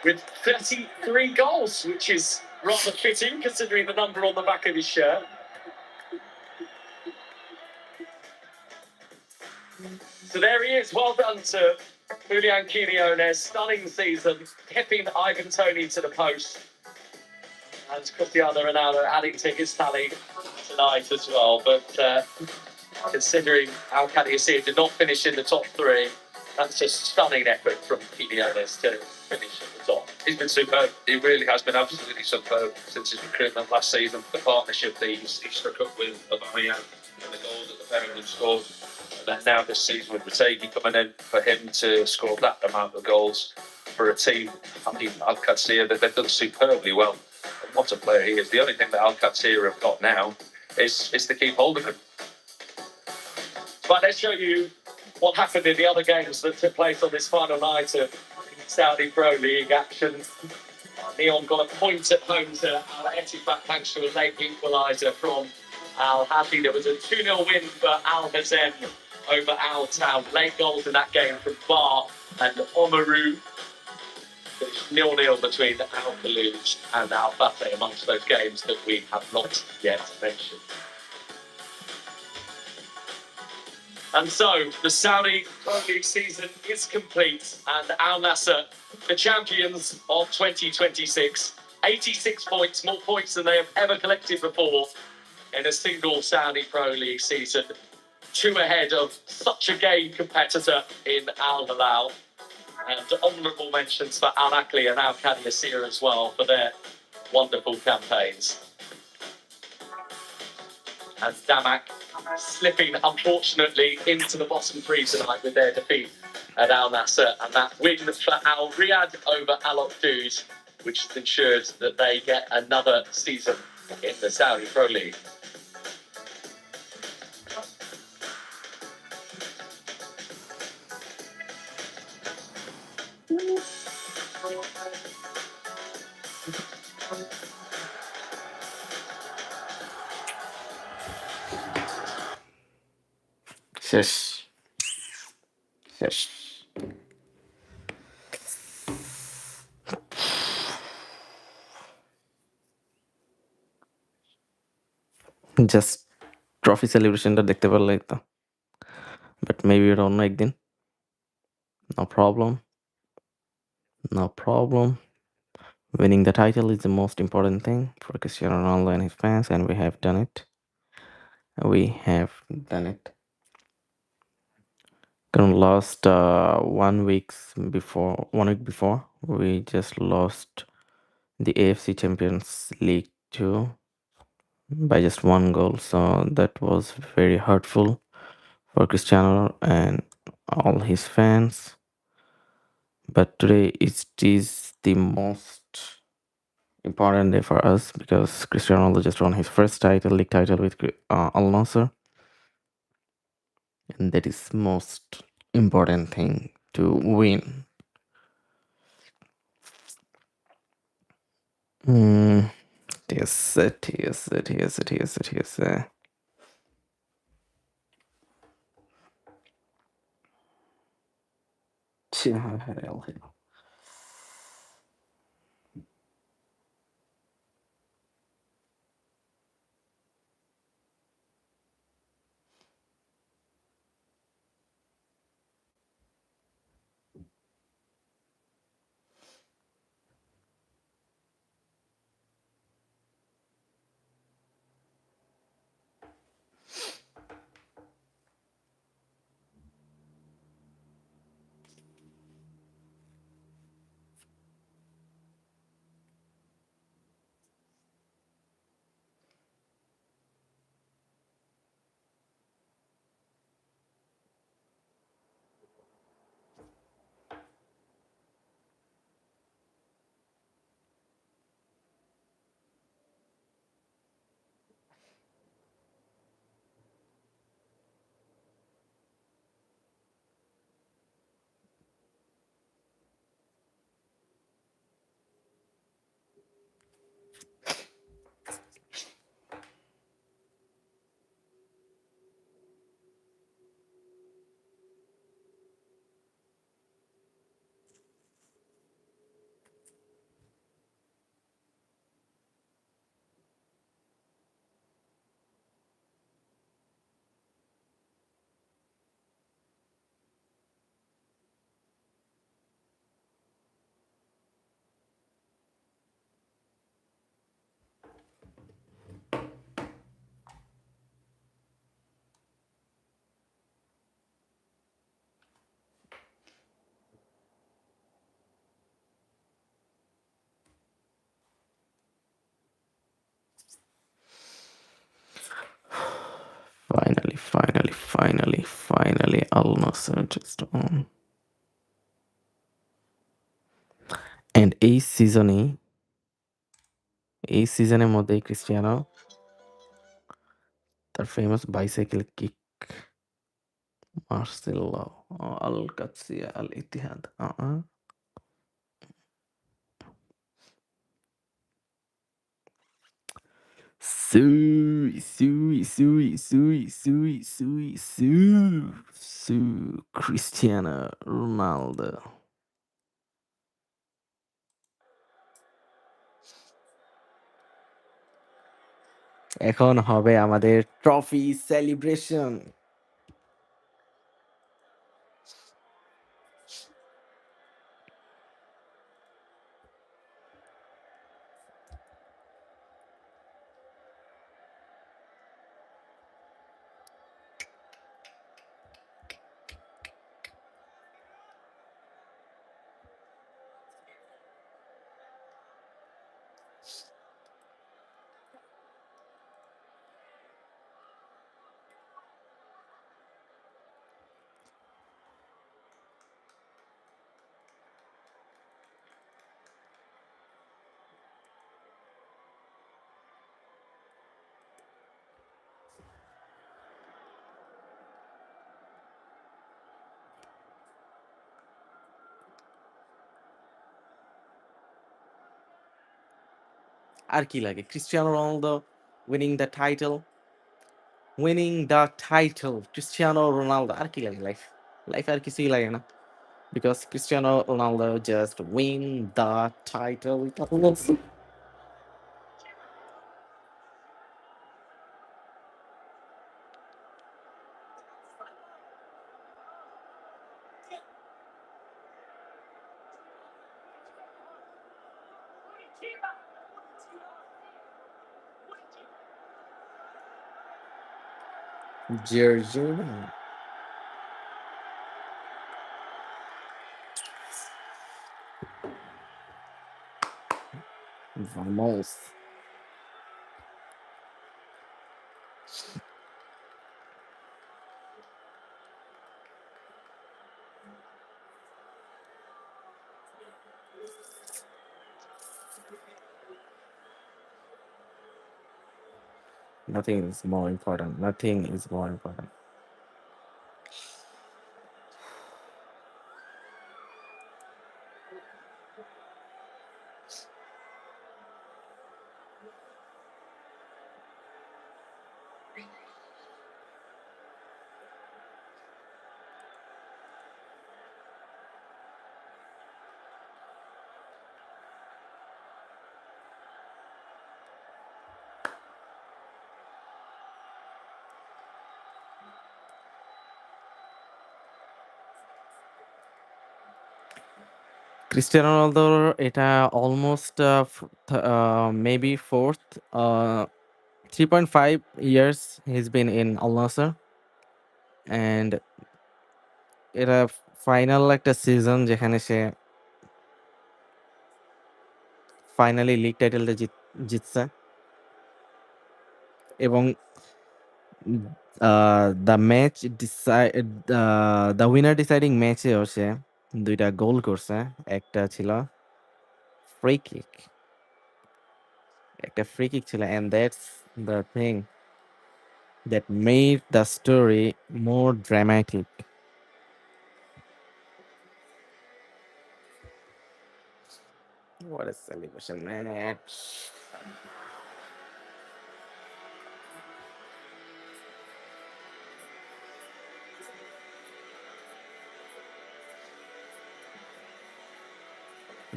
with 33 goals, which is rather fitting considering the number on the back of his shirt. So there he is. Well done to Julian Quinones. Stunning season, hipping Ivan Toney to the post. And Cristiano Ronaldo adding to his tally tonight as well. But considering Al Qadisiyah did not finish in the top 3, that's a stunning effort from Quinones to finish at the top. He's been superb. He really has been absolutely superb since his recruitment last season. The partnership that he struck up with Aubameyang and the goals that the pair of them scored. And then now this season with Rategi coming in, for him to score that amount of goals for a team, I mean, Al Qadisiyah, they've done superbly well. And what a player he is. The only thing that Al Qadisiyah have got now is to keep hold of him. But let's show you what happened in the other games that took place on this final night of Saudi Pro League action. Neon got a point at home to Al Ettifaq thanks to a late equaliser from Al Hadi. There was a 2-0 win for Al Hazem over Al Town. Late goals in that game from Bar and Omaru. 0-0 between Al Khalooj and Al Fateh amongst those games that we have not yet mentioned. And so the Saudi Pro League season is complete, and Al-Nassr, the champions of 2026, 86 points, more points than they have ever collected before in a single Saudi Pro League season. 2 ahead of such a game competitor in Al Hilal. And honourable mentions for Al Akli and Al Qadiyasir as well for their wonderful campaigns. And Damak slipping, unfortunately, into the bottom 3 tonight with their defeat at Al-Nassr, and that win for Al Riyadh over Al Oqduz, which has ensured that they get another season in the Saudi Pro League. Yes. Yes. Just trophy সেলিব্রেশনটা দেখতে পারলেই তো, but maybe এটা অন্য একদিন। No problem. No problem. Winning the title is the most important thing for Cristiano Ronaldo and his fans, and we have done it. We have done it. Last 1 week before, we just lost the AFC Champions League 2 by just 1 goal. So that was very hurtful for Cristiano and all his fans. But today it is the most important day for us because Cristiano Ronaldo just won his first league title with Al-Nassr. And that is most important thing to win. Yes, it. Finally, Al-Nassr just on. And এই সিজনের মধ্যে Cristiano তার famous bicycle kick Marcelo, Al-Qadsiya, Al-Ittihad. Cristiano Ronaldo. এখন হবে আমাদের trophy celebration. আর কি লাগে? Cristiano Ronaldo winning the title, Cristiano Ronaldo. আর কি লাগে লাইফ? লাইফ আর কিছুই লাগে না, because Cristiano Ronaldo just win the title. Georgina. Vamos. Nothing is more important. Nothing is more important. Cristiano Ronaldo, এটা almost maybe fourth, 3.5 years he's been in Al-Nassr, and এটা final একটা season যেখানে সে finally league টাইটেলটা জিতছে, এবং the winner deciding ম্যাচেও সে 2টা গোল করছে। একটা ছিল ফ্রি কিক, ছিল, and that's the thing that made the story more dramatic. What a celebration, man.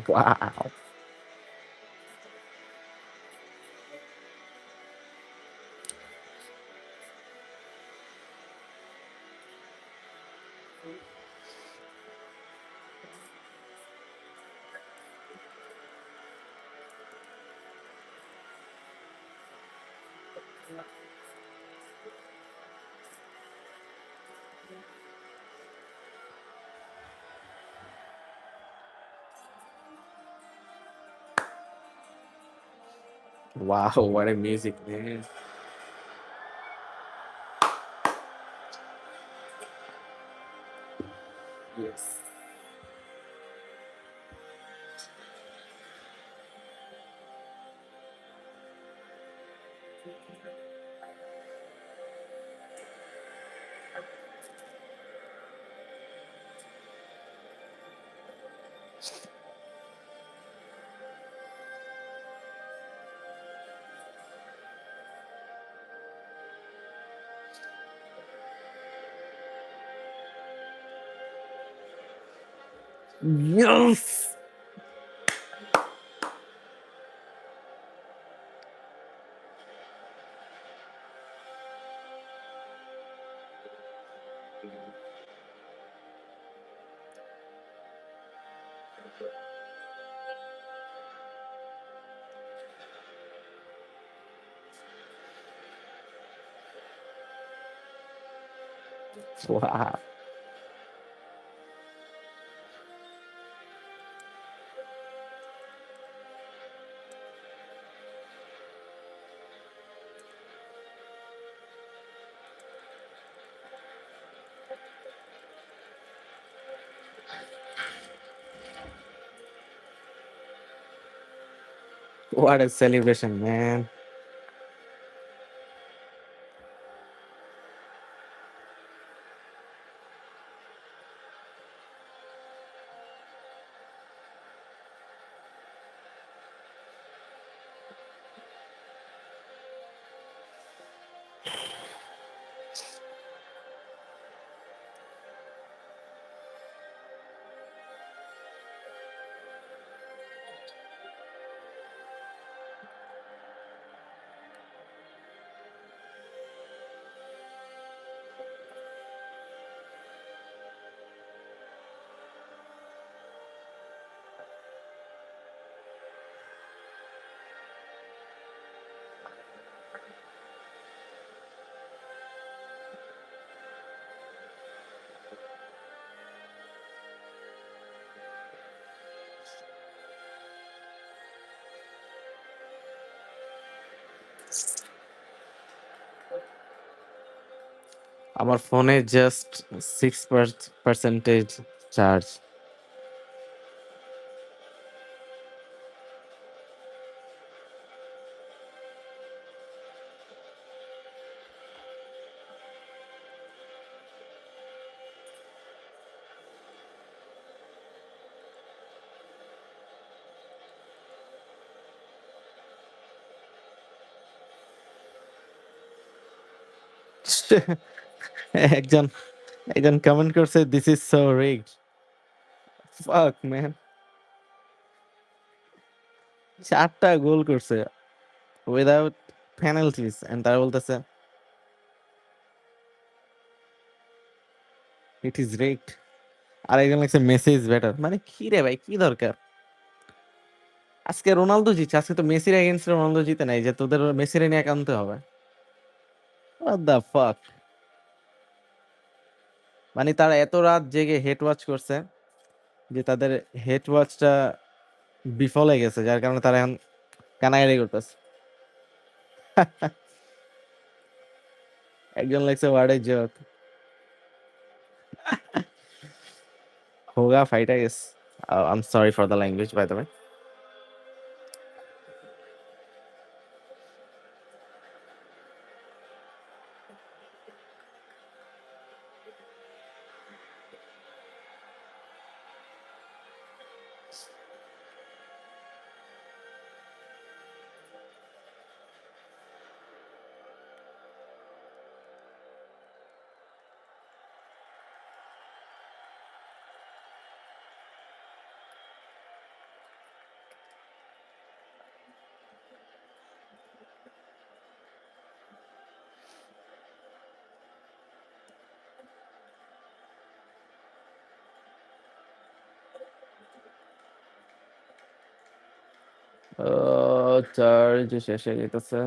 Wow. Wow, what a music, man. Yes. Yes! Wow. What a celebration, man. আমার ফোনে just 6% charge. একজন একজন comment করছে, this is so rigged. ফাক man, 4টা গোল করছে without penalties, and তারা বলতেছে ইট ইজ রিগড। আর একজন লাগছে মেসি ইজ বেটার। মানে কি রে ভাই, কি দরকার? আজকে রোনালদো জিতছে, আজকে তো মেসির এগেইনস্টে রোনালদো জিতে নাই যে তোদের মেসির নিয়ে কানতে হবে। What the fuck. মানে তারা এত রাত জেগে হেড ওয়াচ করছে যে তাদের হেড ওয়াচটা বিফলে গেছে, যার কারণে তারা এখন কানাগাড়ি করতেছে। একজন লাগছে ওয়ার্ডের জোক, হোগা fight I guess. I am sorry for the language by the way. Charge শেষ হয়ে যেতেছে।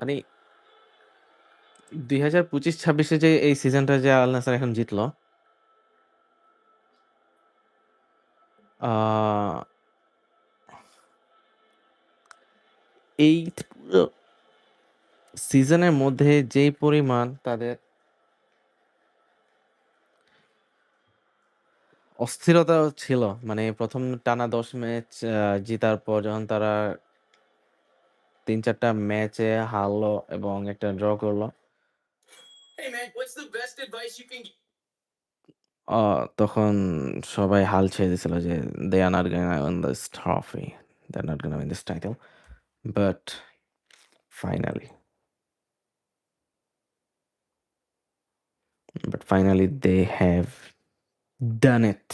মানে 2025-26 যে এই সিজনটা যে আল নাসর এখন জিতলো, এই পুরো সিজনের মধ্যে যেই পরিমাণ তাদের অস্থিরতা ছিল। মানে ১ম টানা ১০ ম্যাচ জিতার পর যখন তারা ৩-৪ টা ম্যাচে হারলো এবং একটা ড্র করলো। Hey man, what's the best advice you can give? তখন সবাই হাল ছেড়ে দিয়েছিল যে they are not gonna win this trophy. They're not gonna win this title. But finally they have done it.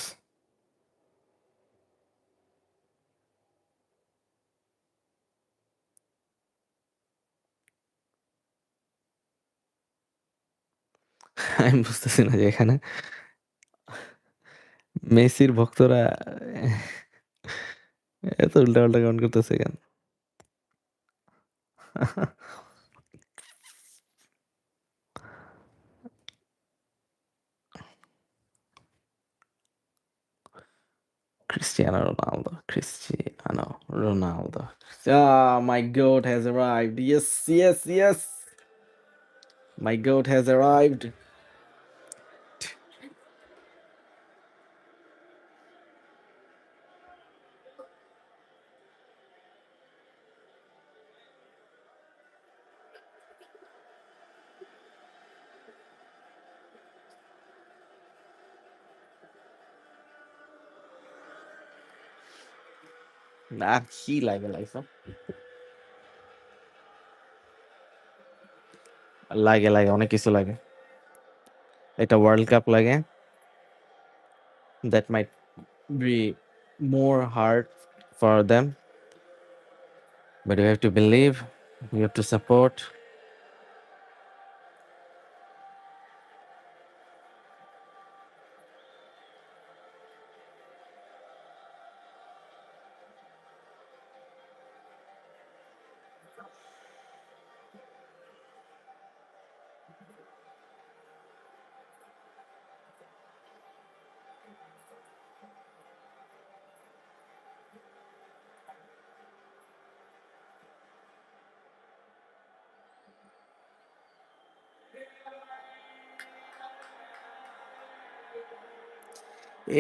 আমি বুঝতেছি না যে এখানে মেসির ভক্তরা এত উল্টাপাল্টা কমেন্ট করতেছে কেন? Cristiano Ronaldo. Ah, my goat has arrived. Yes, yes, yes. My goat has arrived. আর কি লাগে লাইফে? লাগে অনেক কিছু লাগে। একটা ওয়ার্ল্ড কাপ লাগে। That might be more hard for them. But you have to believe, you have to support.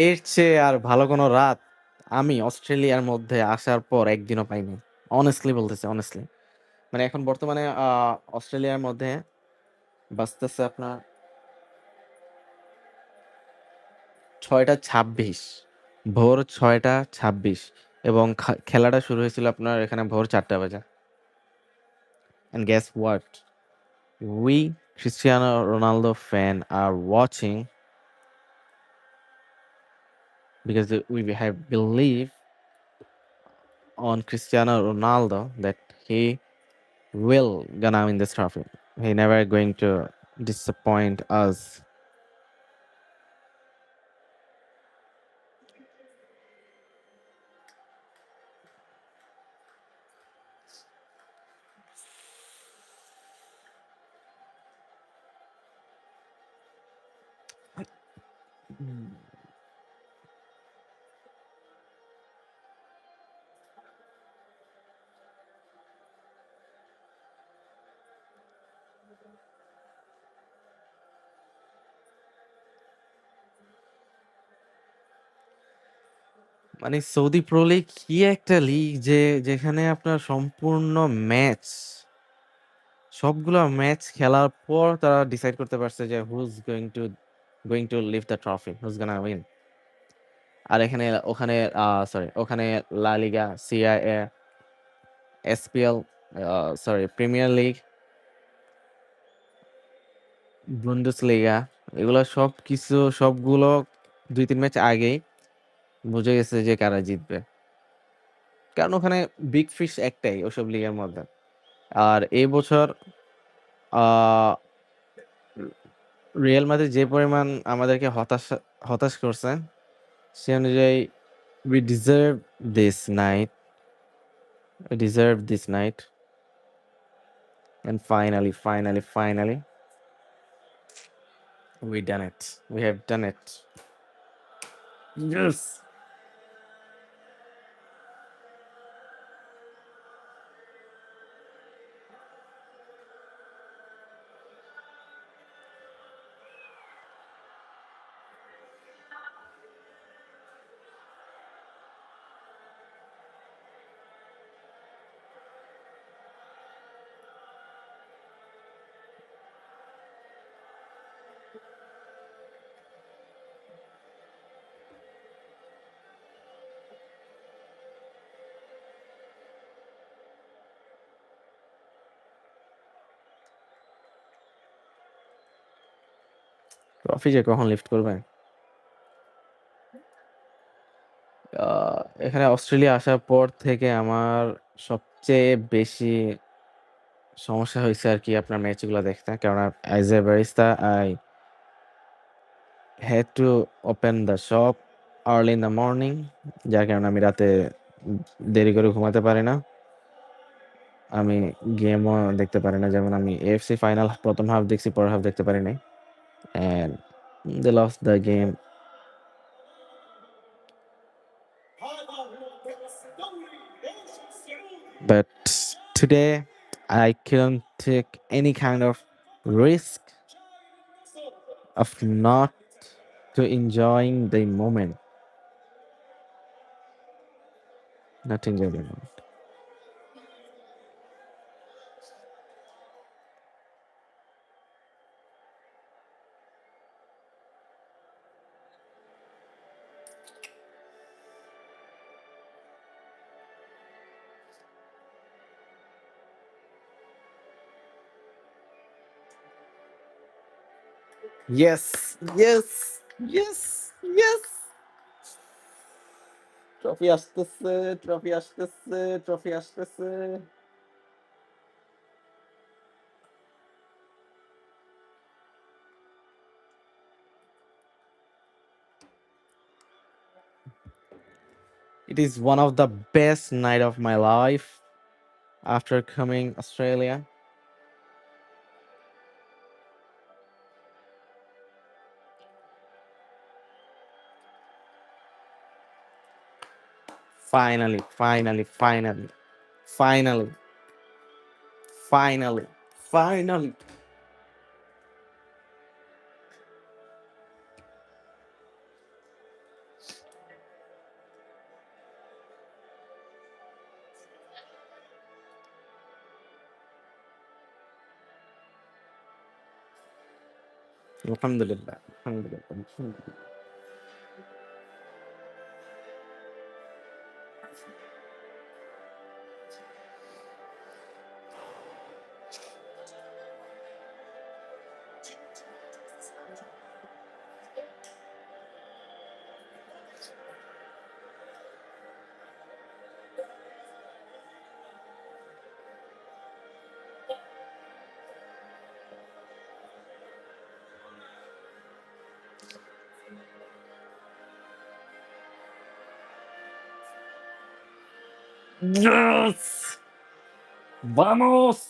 এর চেয়ে আর ভালো কোনো রাত আমি অস্ট্রেলিয়ার মধ্যে আসার পর একদিনও পাইনি। Honestly বলতেছি, honestly. মানে এখন বর্তমানে অস্ট্রেলিয়ার মধ্যে বাজতেছে আপনার ৬টা ২৬, ভোর ৬টা ২৬ এবং খেলাটা শুরু হয়েছিল আপনার এখানে ভোর ৪টা বাজে। And guess what? We Cristiano Ronaldo fan are watching because we have belief on Cristiano Ronaldo that he will gonna win this trophy. He never going to disappoint us. মানে সৌদি প্রো লিগ কি একটা league যেখানে আপনার সম্পূর্ণ match সবগুলা match খেলার পর তারা ডিসাইড করতে পারছে যে who's going to leave the trophy, who's gonna win. আর ওখানে ওখানে La Liga, CIA, SPL, Premier League, Bundesliga এগুলো সবগুলো ২-৩ ম্যাচ আগেই বুঝে গেছে যে কারা জিতবে। কারণ ওখানে বিগ ফিশ একটাই ওসব লিগের মধ্যে। আর এই বছর রিয়াল মাদ্রিদ যে পরিমাণ আমাদেরকে হতাশ করছে সে অনুযায়ী we deserve this night. We deserve this night. And finally, we done it. We have done it. Yes. Trophy যে কখন লিফট করবে? এখানে অস্ট্রেলিয়া আসার পর থেকে আমার সবচেয়ে বেশি সমস্যা হয়েছে আর কি আপনার ম্যাচগুলো দেখতে, কারণ as a barista I had to open the shop early in the morning, যার কারণে আমি রাতে দেরি করে ঘুমাতে পারি না, আমি গেমও দেখতে পারি না। যেমন আমি এএফসি ফাইনাল প্রথম হাফ দেখছি, পরের হাফ দেখতে পারি নাই, and they lost the game. But today I couldn't take any kind of risk of not to enjoying the moment. Not enjoy the moment. Yes, yes, yes, yes. Trophy আসতেছে, trophy আসতেছে, trophy আসতেছে। It is one of the best night of my life after coming Australia. Finally, finally, finally, finally, finally, finally. Alhamdulillah, alhamdulillah, alhamdulillah. Yes! Vamos!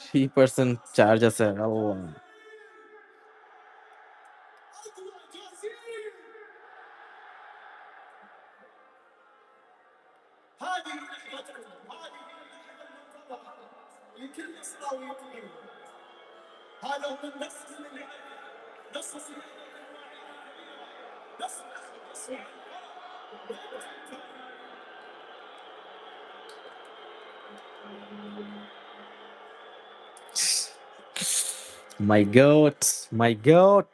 3% charge আছে, আল্লাহ। My goat, my goat.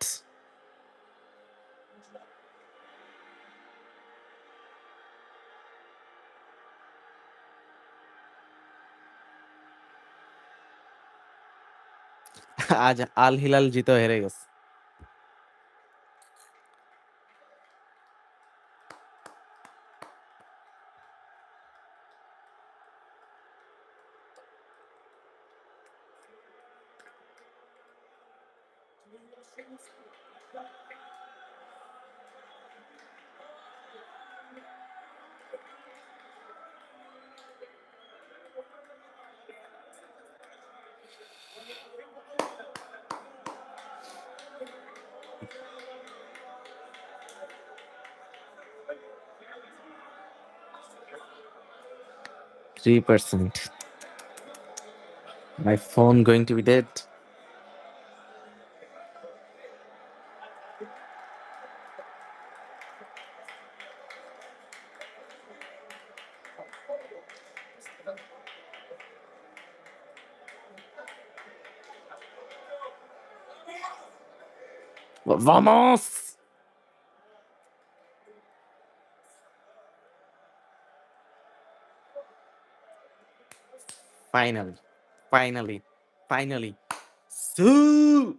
আজ Al Hilal জিতেও হেরে গেছে। 3%. My phone going to be dead. ¡Vamos! Finally, finally, finally. Sue!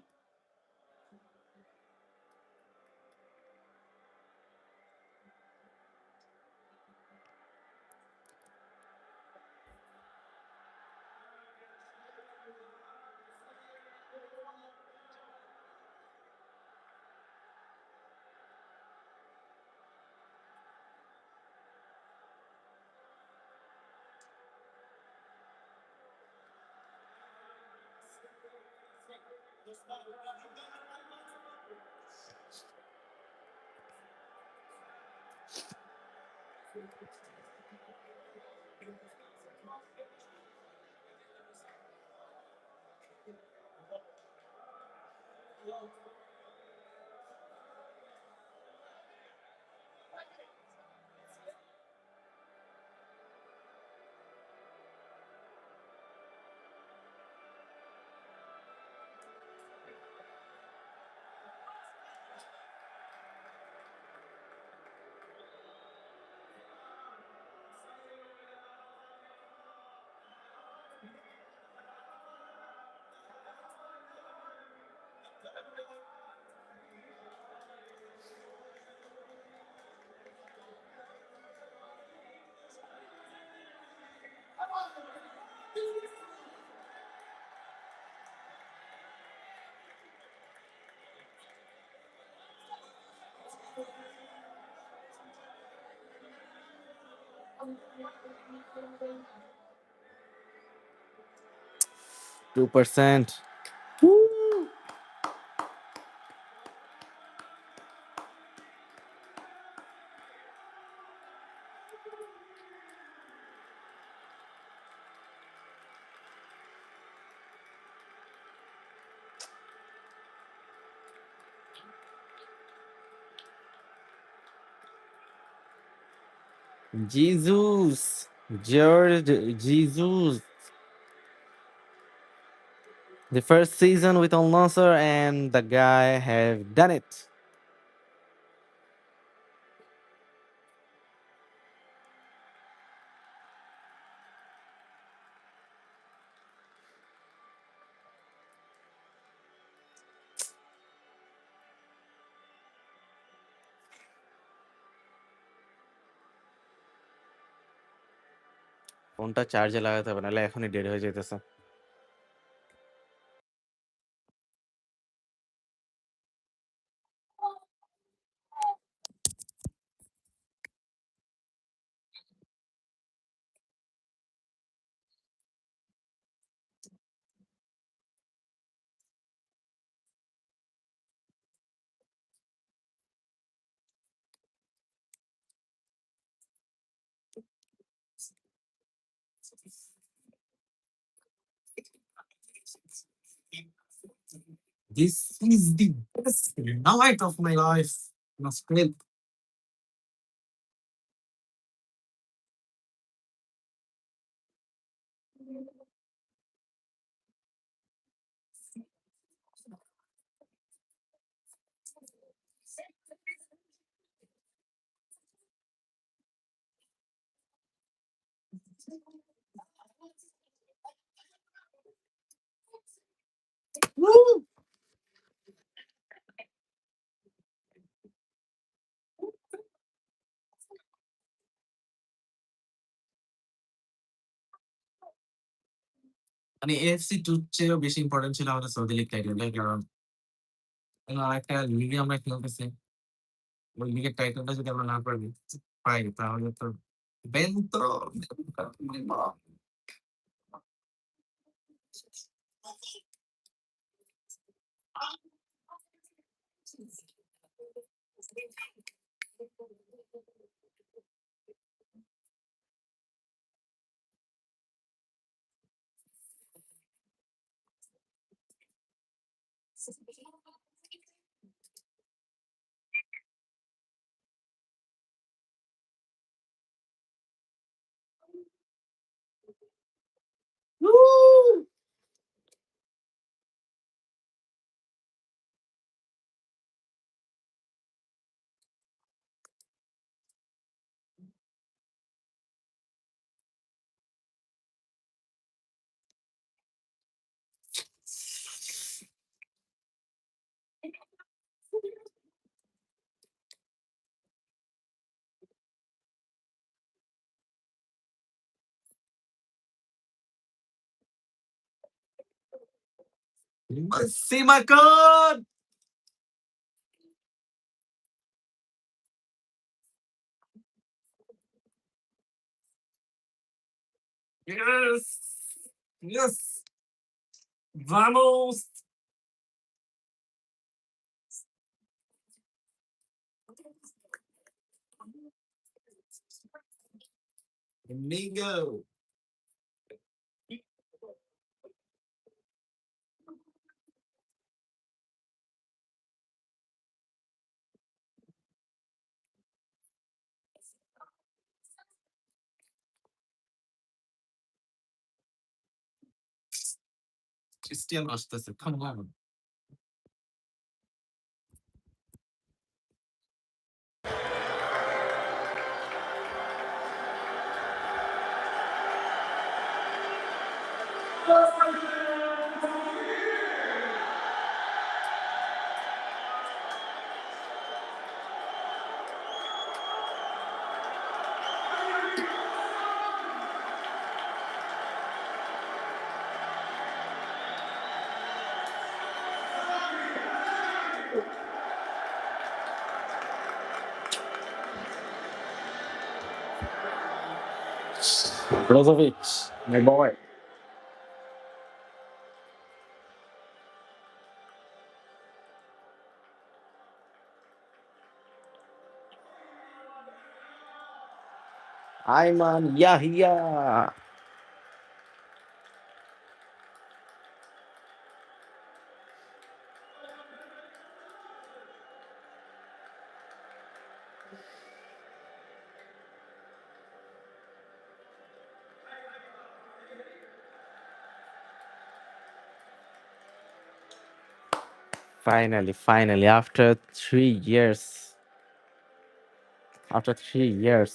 $2%. Jesus! George Jesus! The first season with Al-Nassr and the guy have done it. ফোনটা চার্জে লাগাতে হবে নাহলে এখনই dead হয়ে যেতেছে। This is the best night of my life. Masquerade. মানে AFC 2 চেয়েও বেশি ইম্পর্টেন্ট ছিল আমাদের সৌদি লিগ টাইটেলটা, কারণ একটা লিগে আমরা খেলতেছি, ওই লিগের টাইটেলটা যদি আমরা না পাই তাহলে তো বেন্তর See my code. Yes. Yes. Vamos. Amigo. Cristiano আসতেছে, come on. Brozovic, my boy. Ayman Yahya. Finally, after 3 years. After 3 years.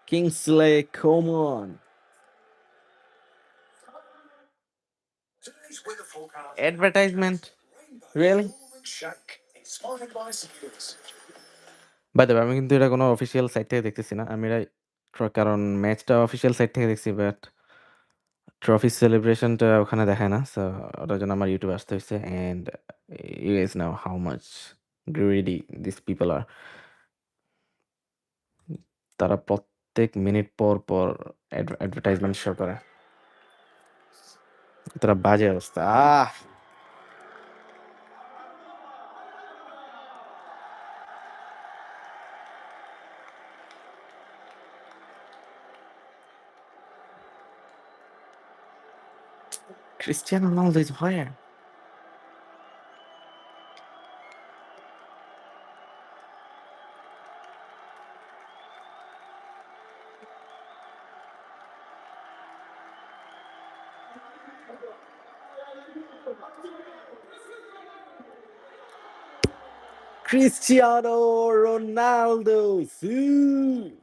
Kingsley Coman. Advertisement? Really? By the way, আমি কিন্তু এটা কোনো অফিসিয়াল সাইট থেকে দেখতেছি না। আমি এটা কারণ ম্যাচটা অফিসিয়াল সাইট থেকে দেখছি, বাট ট্রফি সেলিব্রেশনটা ওখানে দেখায় না। সো ওটার জন্য আমার ইউটিউবে আসতে হয়েছে। And you guys know how much greedy this people are. তারা প্রত্যেক মিনিট পর পর অ্যাডভার্টাইজমেন্ট শো করে। তারা বাজে অবস্থা। Cristiano Ronaldo is where? Cristiano Ronaldo. See?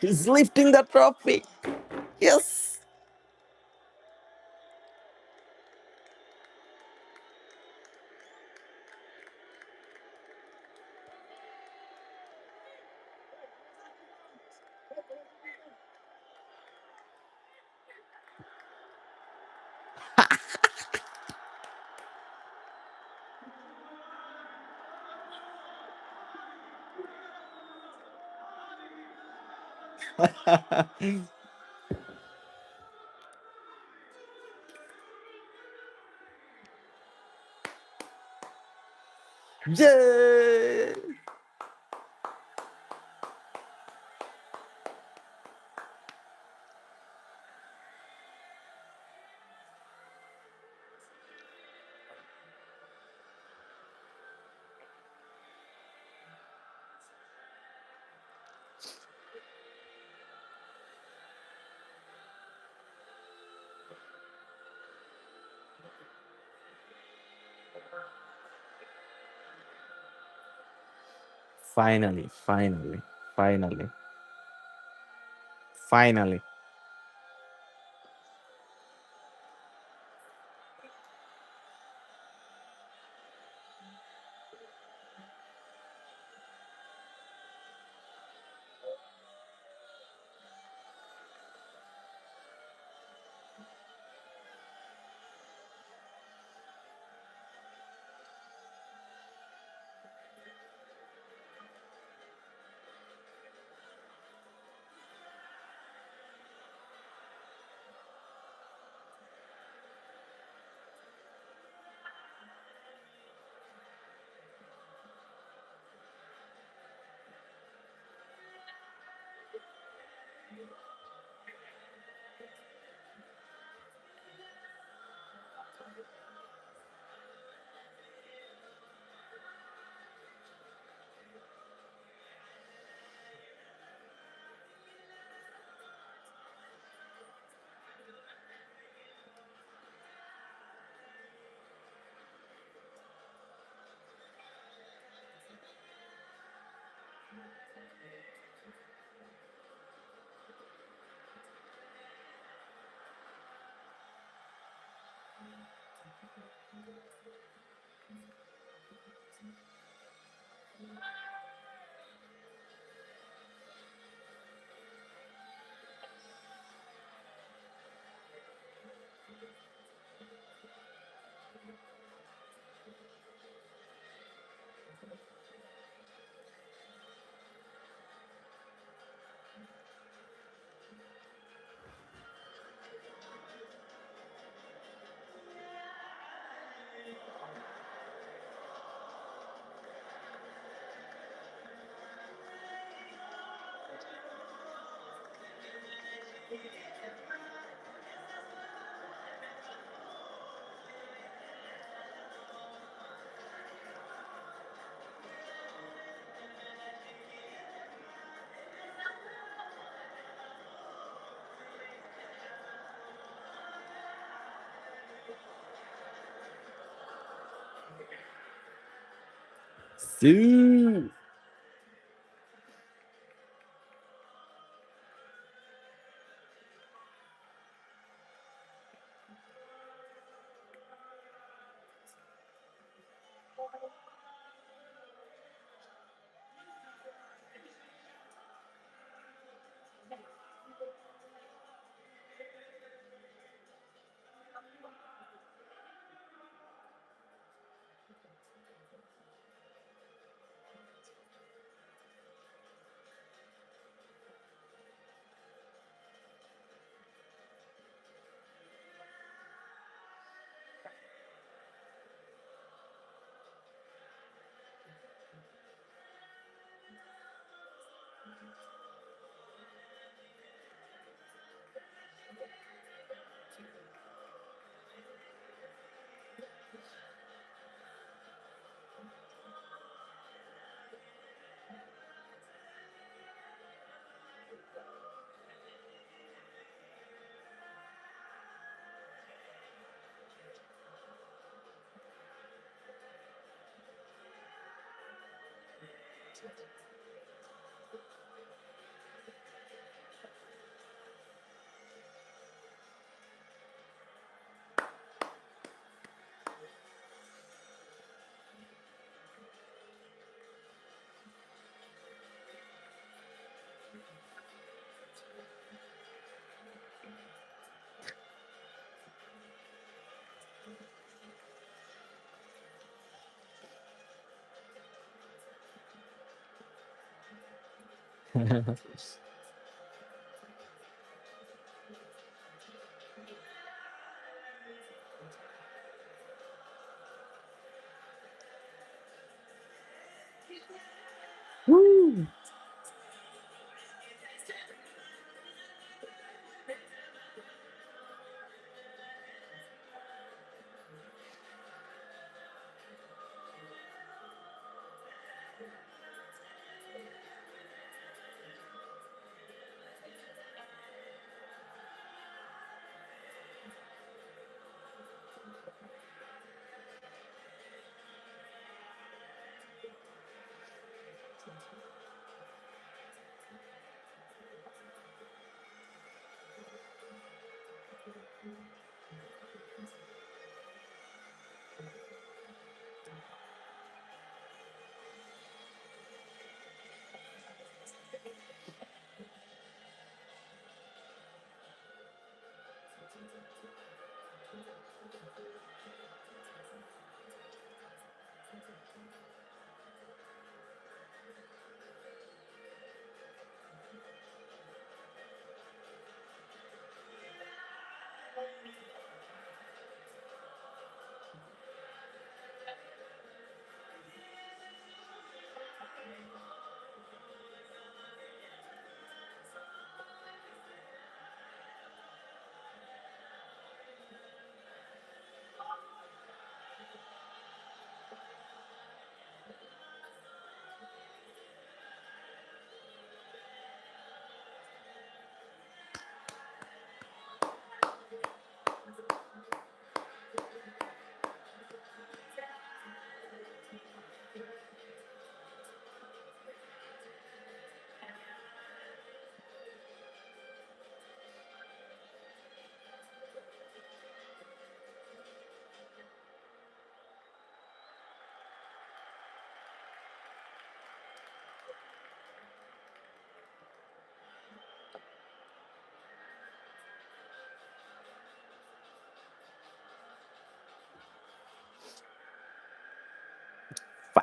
He's lifting the trophy. Yes. Yay! Finally, finally, finally, finally. See. Woo!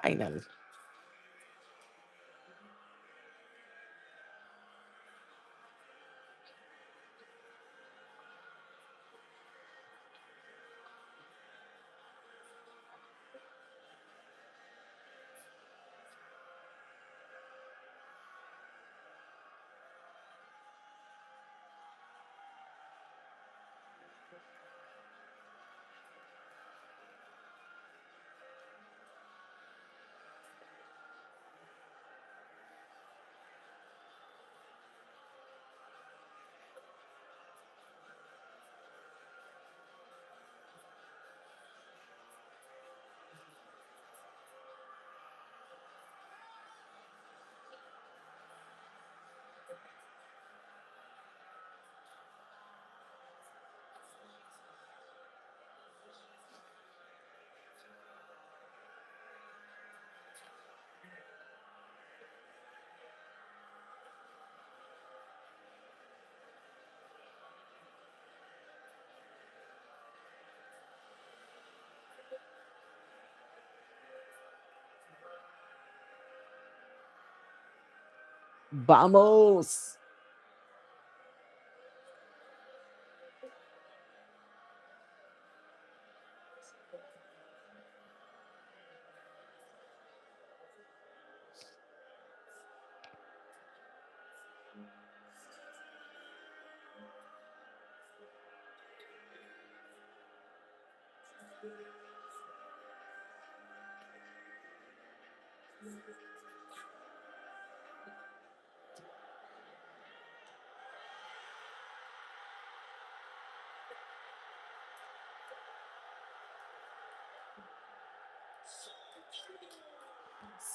Final. Vamos!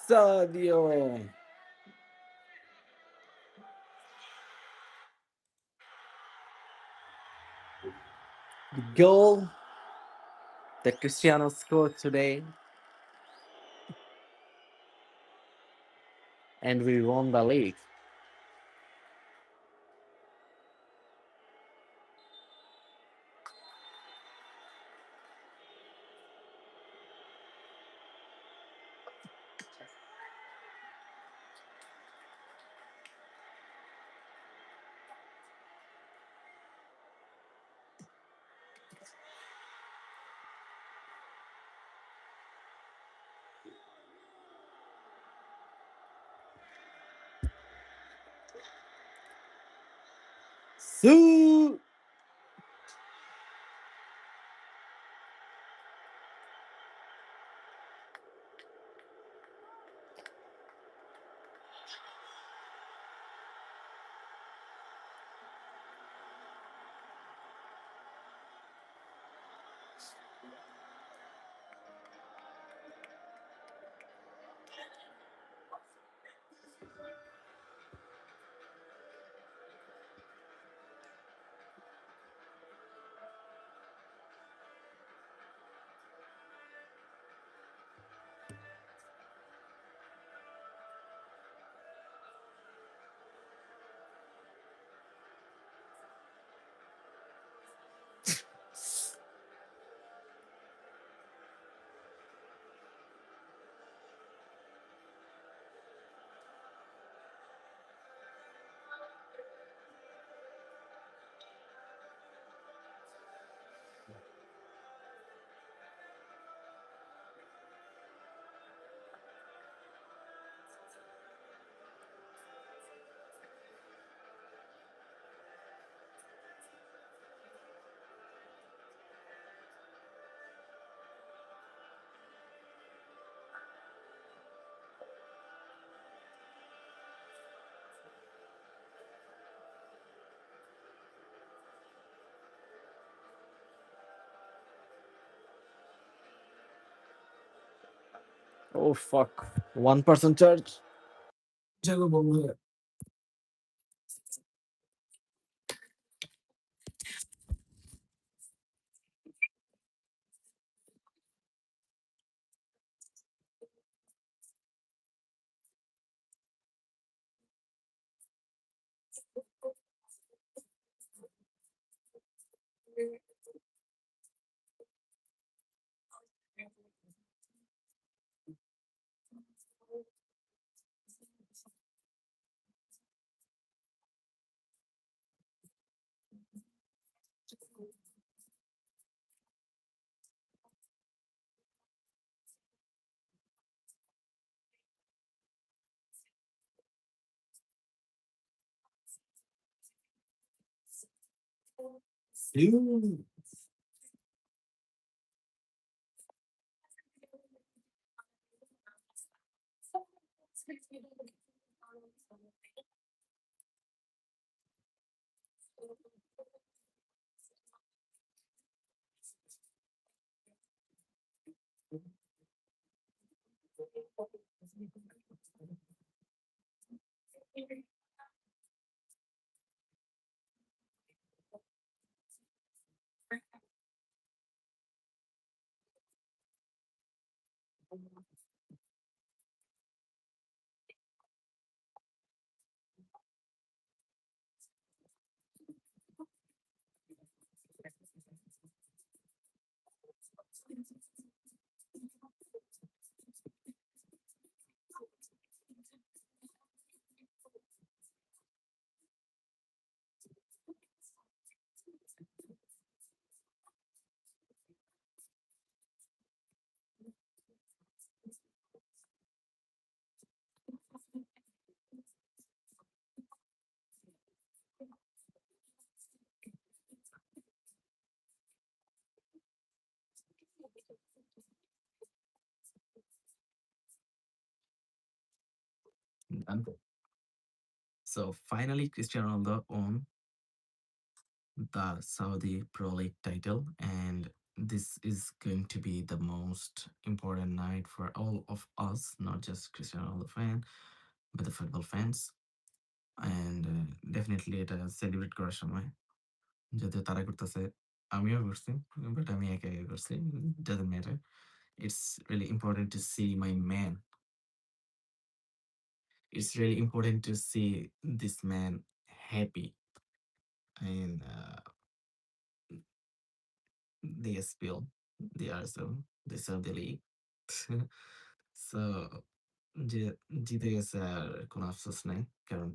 Sadio. The goal that Cristiano scored today, and we won the league. Sue! Oh fuck. 1% charge. Sue! Done. So finally, Cristiano Ronaldo won the Saudi Pro League title, and this is going to be the most important night for all of us, not just Cristiano Ronaldo fan, but the football fans. And definitely এটা celebrate করার সময় যদিও তারা করতেছে আমিও করছি but আমি একা একা করছি doesn't matter. It's really important to see my man. It's really important to see this man happy and the SPL, the RSL, the Saudi League. So যে জিতে গেছে আর কোনো আফসোস নাই কারণ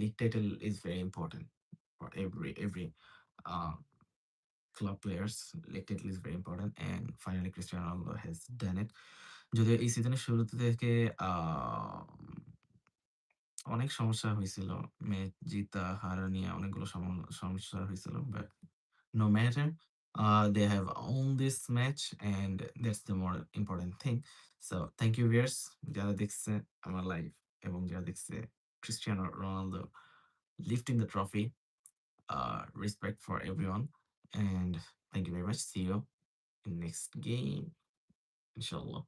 league title is very important for every club players. League title is very important and finally Cristiano Ronaldo has done it. যদিও এই সিজনের শুরুতে থেকে অনেক সমস্যা হয়েছিল। ম্যাচ জিতা হারা নিয়ে অনেকগুলো সমস্যা হয়েছিল। But no matter, they have won this match and that's the more important thing. So thank you viewers যারা দেখছে আমার লাইভ এবং যারা দেখছে Cristiano Ronaldo lifting the trophy. Respect for everyone and thank you very much. See you in next game, inshallah.